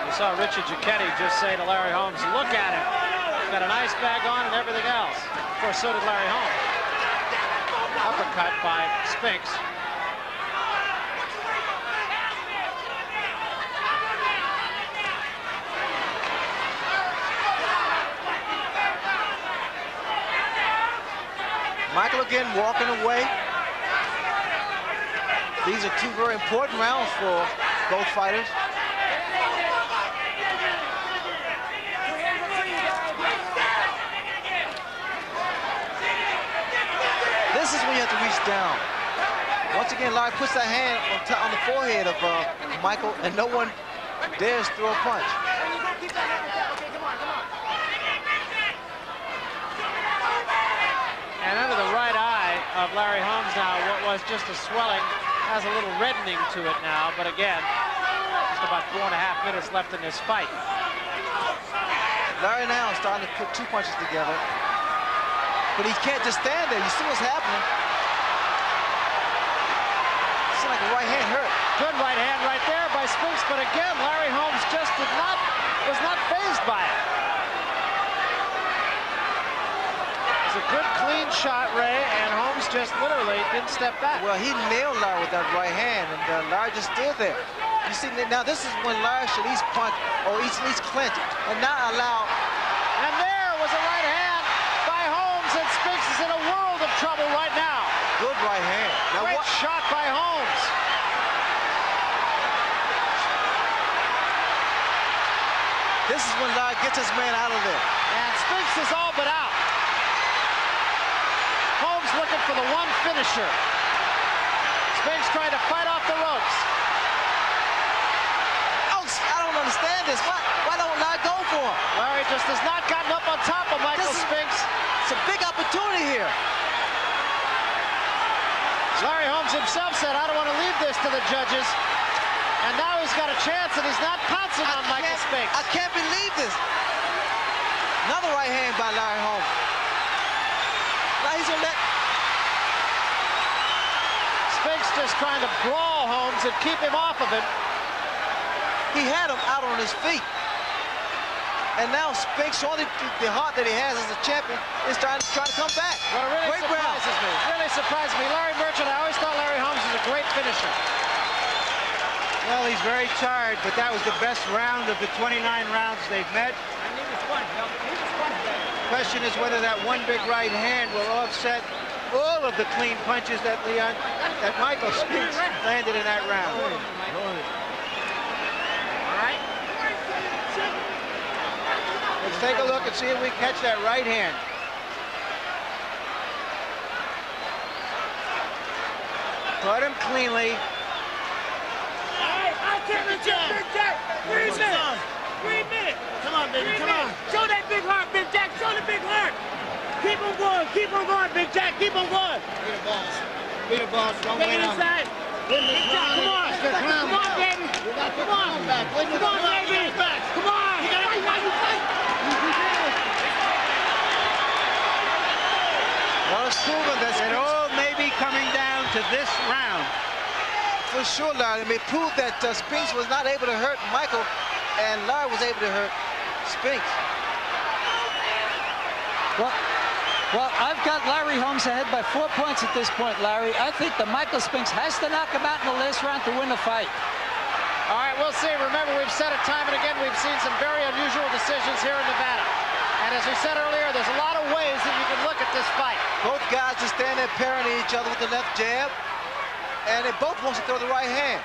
The saw Richard Giacchetti just say to Larry Holmes, look at him. He's got an ice bag on and everything else. Of course, so did Larry Holmes. Uppercut by Spinks. Michael again walking away. These are two very important rounds for both fighters. This is when you have to reach down. Once again, Larry puts that hand on the forehead of Michael, and no one dares throw a punch. And under the right eye of Larry Holmes now, what was just a swelling has a little reddening to it now, but again, just about 4.5 minutes left in this fight. Larry now is starting to put two punches together, but he can't just stand there. You see what's happening. It's like a right hand hurt. Good right hand right there by Spinks, but again, Larry Holmes just was not fazed by it. A good clean shot, Ray, and Holmes just literally didn't step back. Well, he nailed Larry with that right hand, and Larry just stood there. You see, now this is when Larry should at least punch, or at least clinch, and not allow. And there was a right hand by Holmes, and Spinks is in a world of trouble right now. Good right hand. Now great shot by Holmes. This is when Larry gets his man out of there. And Spinks is all but out. Holmes looking for the one finisher. Spinks trying to fight off the ropes. Oh, I don't understand this. Why don't Larry go for him? Larry just has not gotten up on top of Michael Spinks. It's a big opportunity here. Larry Holmes himself said, I don't want to leave this to the judges. And now he's got a chance, and he's not pouncing on Michael Spinks. I can't believe this. Another right hand by Larry Holmes. Now he's gonna let Spinks just trying to brawl Holmes and keep him off of him. He had him out on his feet. And now Spinks, showing the heart that he has as a champion, is trying to come back. What really surprises me. Larry Merchant, I always thought Larry Holmes was a great finisher. Well, he's very tired, but that was the best round of the 29 rounds they've met. The question is whether that one big right hand will offset all of the clean punches that Michael Spinks landed in that round. All right. Let's take a look and see if we catch that right hand. Caught him cleanly. Big Jack. 3 minutes. 3 minutes. Come on, baby. Come on. Show that big heart, Big Jack. Show the big heart. Keep on going. Keep on going, Big Jack. Keep on going. Be the boss. Be the boss. One Take way it inside. Big Jack, come on. Come on, baby. Come on. Come on, baby. Come on. Well, it's proven that it all may be coming down to this round. For sure, Larry. They proved that Spinks was not able to hurt Michael, and Larry was able to hurt Spinks. Well, I've got Larry Holmes ahead by 4 points at this point, Larry. I think that Michael Spinks has to knock him out in the last round to win the fight. All right, we'll see. Remember, we've said it time and again, we've seen some very unusual decisions here in Nevada. And as we said earlier, there's a lot of ways that you can look at this fight. Both guys just stand there parrying each other with the left jab, and they both want to throw the right hand.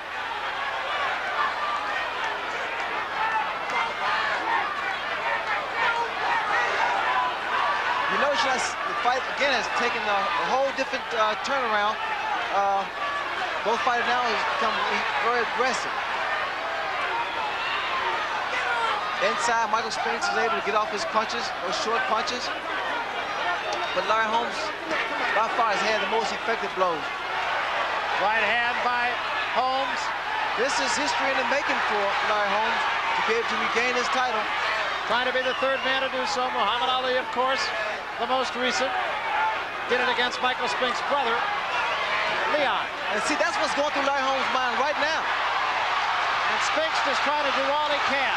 You notice the fight, again, has taken a whole different turnaround. Both fighters now have become very aggressive. Inside, Michael Spinks is able to get off his punches, those short punches. But Larry Holmes, by far, has had the most effective blows. Right hand by Holmes. This is history in the making for Larry Holmes to be able to regain his title. Trying to be the third man to do so. Muhammad Ali, of course, the most recent. Did it against Michael Spinks' brother, Leon. And see, that's what's going through Larry Holmes' mind right now. And Spinks just trying to do all he can.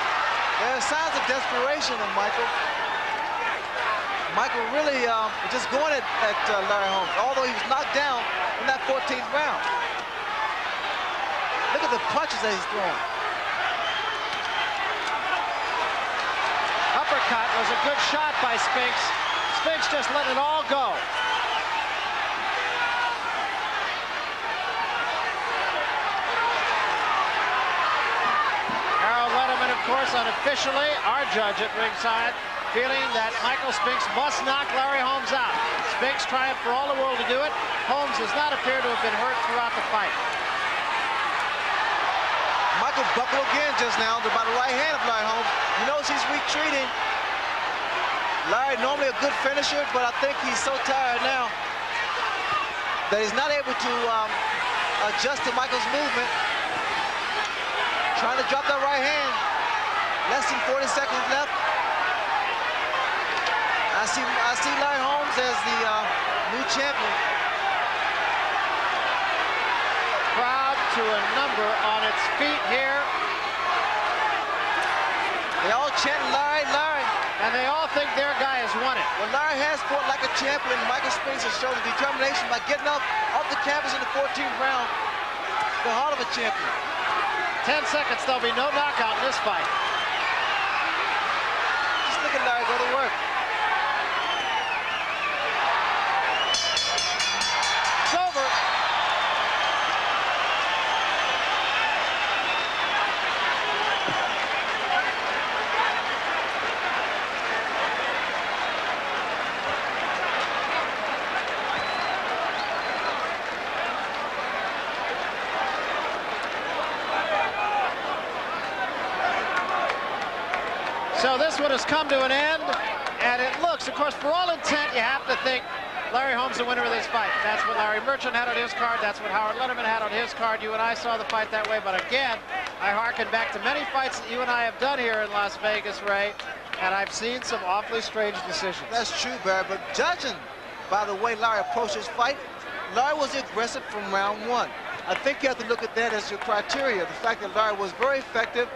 There are signs of desperation in Michael. Michael really just going at Larry Holmes, although he was knocked down in that 14th round. Look at the punches that he's throwing. Uppercut was a good shot by Spinks. Spinks just let it all go. Harold Letterman, of course, unofficially our judge at ringside, feeling that Michael Spinks must knock Larry Holmes out. Spinks trying for all the world to do it. Holmes does not appear to have been hurt throughout the fight. Michael buckled again just now by the right hand of Larry Holmes. He knows he's retreating. Larry normally a good finisher, but I think he's so tired now that he's not able to adjust to Michael's movement. Trying to drop that right hand. Less than 40 seconds left. I see Larry Holmes as the new champion. Crowd to a number on its feet here. They all chanting Larry, Larry. And they all think their guy has won it. Well, Larry has fought like a champion. Michael Spinks has shown determination by getting up off the canvas in the 14th round. The heart of a champion. 10 seconds, there'll be no knockout in this fight. Just look at Larry go to work. It's over. So this one has come to an end, and it looks, of course, for all intent, you have to think Larry Holmes the winner of this fight. That's what Larry Merchant had on his card. That's what Howard Letterman had on his card. You and I saw the fight that way, but again, I hearken back to many fights that you and I have done here in Las Vegas, Ray, and I've seen some awfully strange decisions. That's true, Barry, but judging by the way Larry approached his fight, Larry was aggressive from round one. I think you have to look at that as your criteria. The fact that Larry was very effective,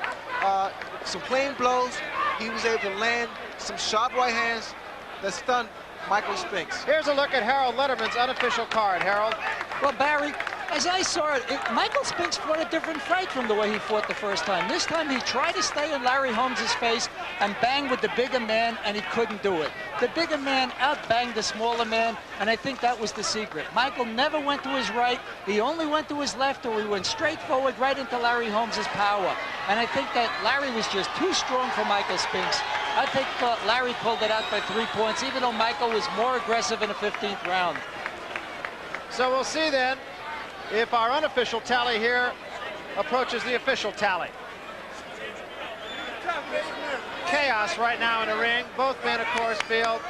some clean blows. He was able to land some sharp right hands that stunned Michael Spinks. Here's a look at Harold Letterman's unofficial card. Harold? Well, Barry, as I saw it, Michael Spinks fought a different fight from the way he fought the first time. This time he tried to stay in Larry Holmes' face and bang with the bigger man, and he couldn't do it. The bigger man outbanged the smaller man, and I think that was the secret. Michael never went to his right. He only went to his left, or he went straight forward right into Larry Holmes' power. And I think that Larry was just too strong for Michael Spinks. I think Larry pulled it out by 3 points, even though Michael was more aggressive in the 15th round. So we'll see then if our unofficial tally here approaches the official tally. Chaos right now in the ring. Both men, of course, feel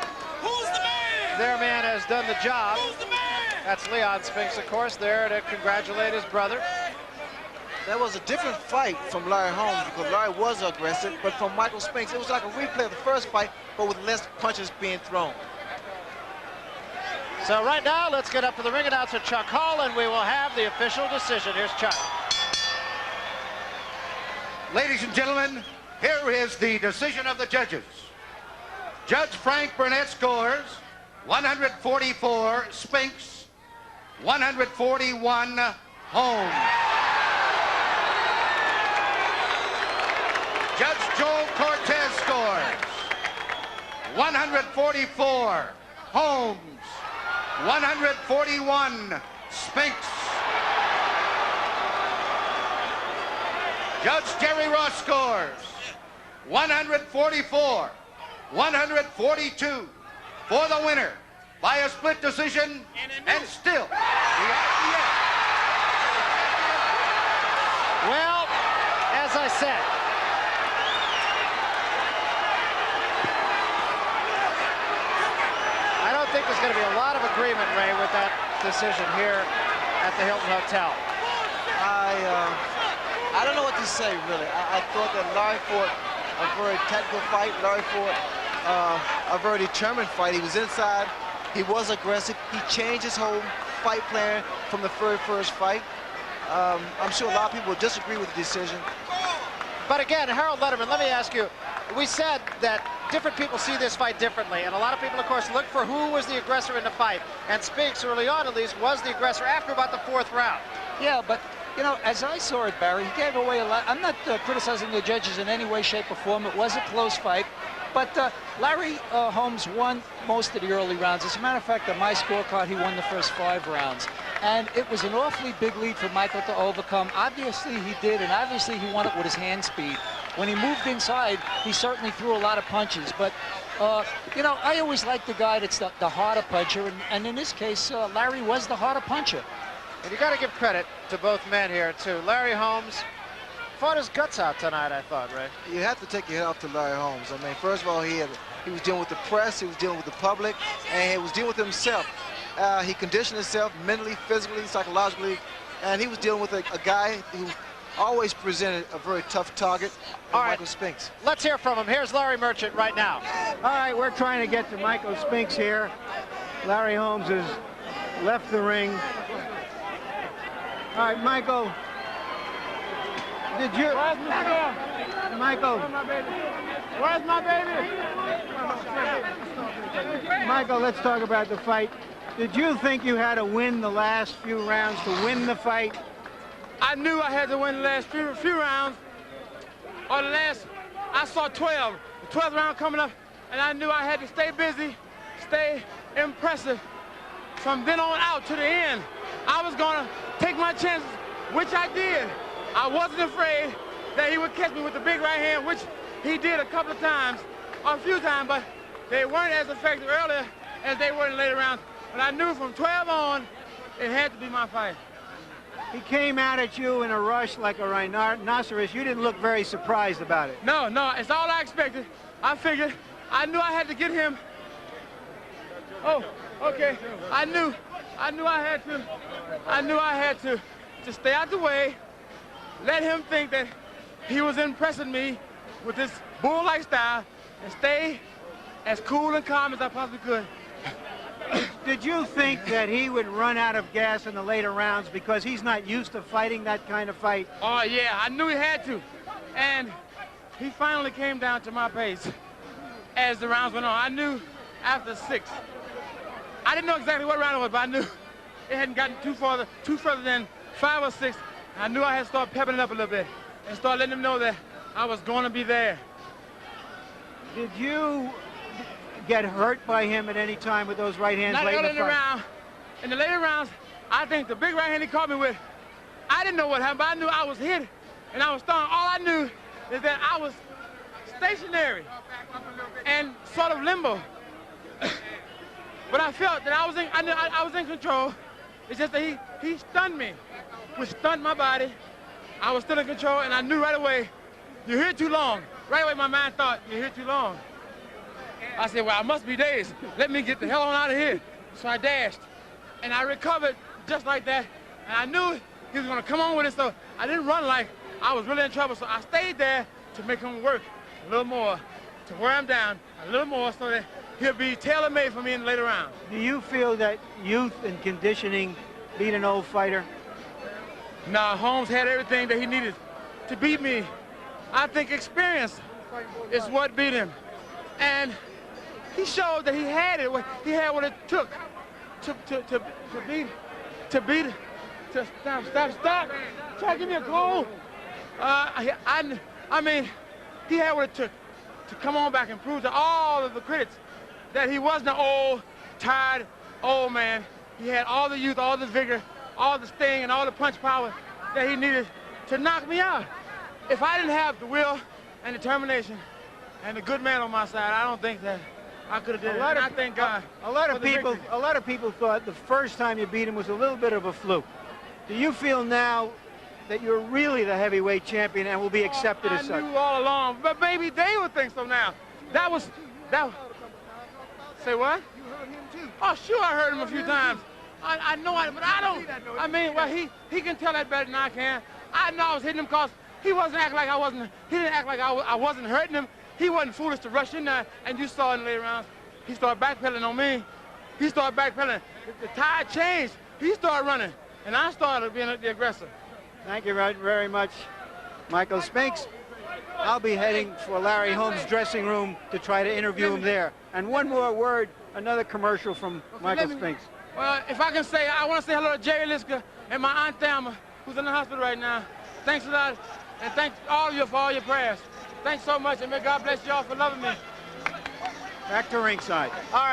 their man has done the job. That's Leon Spinks, of course, there to congratulate his brother. That was a different fight from Larry Holmes because Larry was aggressive, but from Michael Spinks, it was like a replay of the first fight, but with less punches being thrown. So right now, let's get up to the ring announcer, Chuck Hall, and we will have the official decision. Here's Chuck. Ladies and gentlemen, here is the decision of the judges. Judge Frank Burnett scores 144 Spinks, 141 Holmes. Judge Joel Cortez scores 144 Holmes, 141 Spinks. Judge Jerry Ross scores 144, 142 for the winner by a split decision, and still the RPA. Well, as I said, I don't think there's going to be a lot of agreement, Ray, with that decision here at the Hilton Hotel. I don't know what to say, really. I thought that Larry fought a very technical fight. Larry fought a very determined fight. He was inside. He was aggressive. He changed his whole fight plan from the very first fight. I'm sure a lot of people will disagree with the decision. But again, Harold Letterman, let me ask you, we said that different people see this fight differently, and a lot of people, of course, look for who was the aggressor in the fight. And Spinks, early on at least, was the aggressor after about the 4th round. Yeah, but, you know, as I saw it, Barry, he gave away a lot. I'm not criticizing the judges in any way, shape, or form. It was a close fight. But Larry Holmes won most of the early rounds. As a matter of fact, on my scorecard, he won the first 5 rounds. And it was an awfully big lead for Michael to overcome. Obviously, he did, and obviously he won it with his hand speed. When he moved inside, he certainly threw a lot of punches. But, you know, I always like the guy that's the harder puncher. And in this case, Larry was the harder puncher. And you got to give credit to both men here, too. Larry Holmes fought his guts out tonight, I thought, Ray. You have to take your head off to Larry Holmes. I mean, first of all, he was dealing with the press, he was dealing with the public, and he was dealing with himself. He conditioned himself mentally, physically, psychologically, and he was dealing with a guy who always presented a very tough target, Michael Spinks. Let's hear from him. Here's Larry Merchant right now. All right, we're trying to get to Michael Spinks here. Larry Holmes has left the ring. All right, Michael. Did you... Where's Michael. Where's my baby? Michael, let's talk about the fight. Did you think you had to win the last few rounds to win the fight? I knew I had to win the last few rounds. Or the last, I saw 12. The 12th round coming up, and I knew I had to stay busy, stay impressive. From then on out to the end, I was gonna take my chances, which I did. I wasn't afraid that he would catch me with the big right hand, which he did a couple of times, or a few times, but they weren't as effective earlier as they were in the later rounds. But I knew from 12 on, it had to be my fight. He came out at you in a rush like a rhinoceros. You didn't look very surprised about it. No, it's all I expected. I figured, I knew I had to get him. Oh, okay. I knew I had to stay out the way, let him think that he was impressing me with this bull-like style, and stay as cool and calm as I possibly could. Did you think that he would run out of gas in the later rounds because he's not used to fighting that kind of fight? Oh, yeah, I knew he had to. And he finally came down to my pace as the rounds went on. I knew after 6. I didn't know exactly what round it was, but I knew it hadn't gotten too further than 5 or 6. I knew I had to start pepping it up a little bit and start letting him know that I was going to be there. Did you get hurt by him at any time with those right hands? Not late early in the fight? round. In the later rounds, I think the big right hand he caught me with, I didn't know what happened, but I knew I was hit and I was thrown. All I knew is that I was stationary and sort of limbo. But I felt that I was in control. It's just that he stunned me, which stunned my body. I was still in control, and I knew right away, you're here too long. Right away, my mind thought, you're here too long. I said, well, I must be dazed. Let me get the hell on out of here. So I dashed, and I recovered just like that. And I knew he was gonna come on with it, so I didn't run like I was really in trouble. So I stayed there to make him work a little more, to wear him down a little more so that he'll be tailor-made for me in the later round. Do you feel that youth and conditioning beat an old fighter? Nah, Holmes had everything that he needed to beat me. I think experience is what beat him. And he showed that he had it. He had what it took to beat. Stop. Try to give me a goal. I mean, he had what it took to come on back and prove to all of the critics that he wasn't an old, tired, old man. He had all the youth, all the vigor, all the sting, and all the punch power that he needed to knock me out. If I didn't have the will and determination and the good man on my side, I don't think that I could have did it. I thank God. A lot of people thought the first time you beat him was a little bit of a fluke. Do you feel now that you're really the heavyweight champion and will be accepted as such? I knew all along, but maybe they would think so now. That. Say what? You heard him too. Oh, sure, I heard him a few times. I know it, but I don't. I mean, well, he can tell that better than I can. I know I was hitting him because he wasn't acting like I wasn't. He didn't act like I wasn't hurting him. He wasn't foolish to rush in there, and you saw in the later rounds, he started backpedaling on me. He started backpedaling. The tide changed. He started running, and I started being the aggressor. Thank you very much, Michael Spinks. I'll be heading for Larry Holmes' dressing room to try to interview him there. And one more word, another commercial from Michael Spinks. Well, if I can say, I want to say hello to Jerry Liska and my Aunt Thelma, who's in the hospital right now. Thanks a lot, and thanks all of you for all your prayers. Thanks so much, and may God bless y'all for loving me. Back to ringside. All right.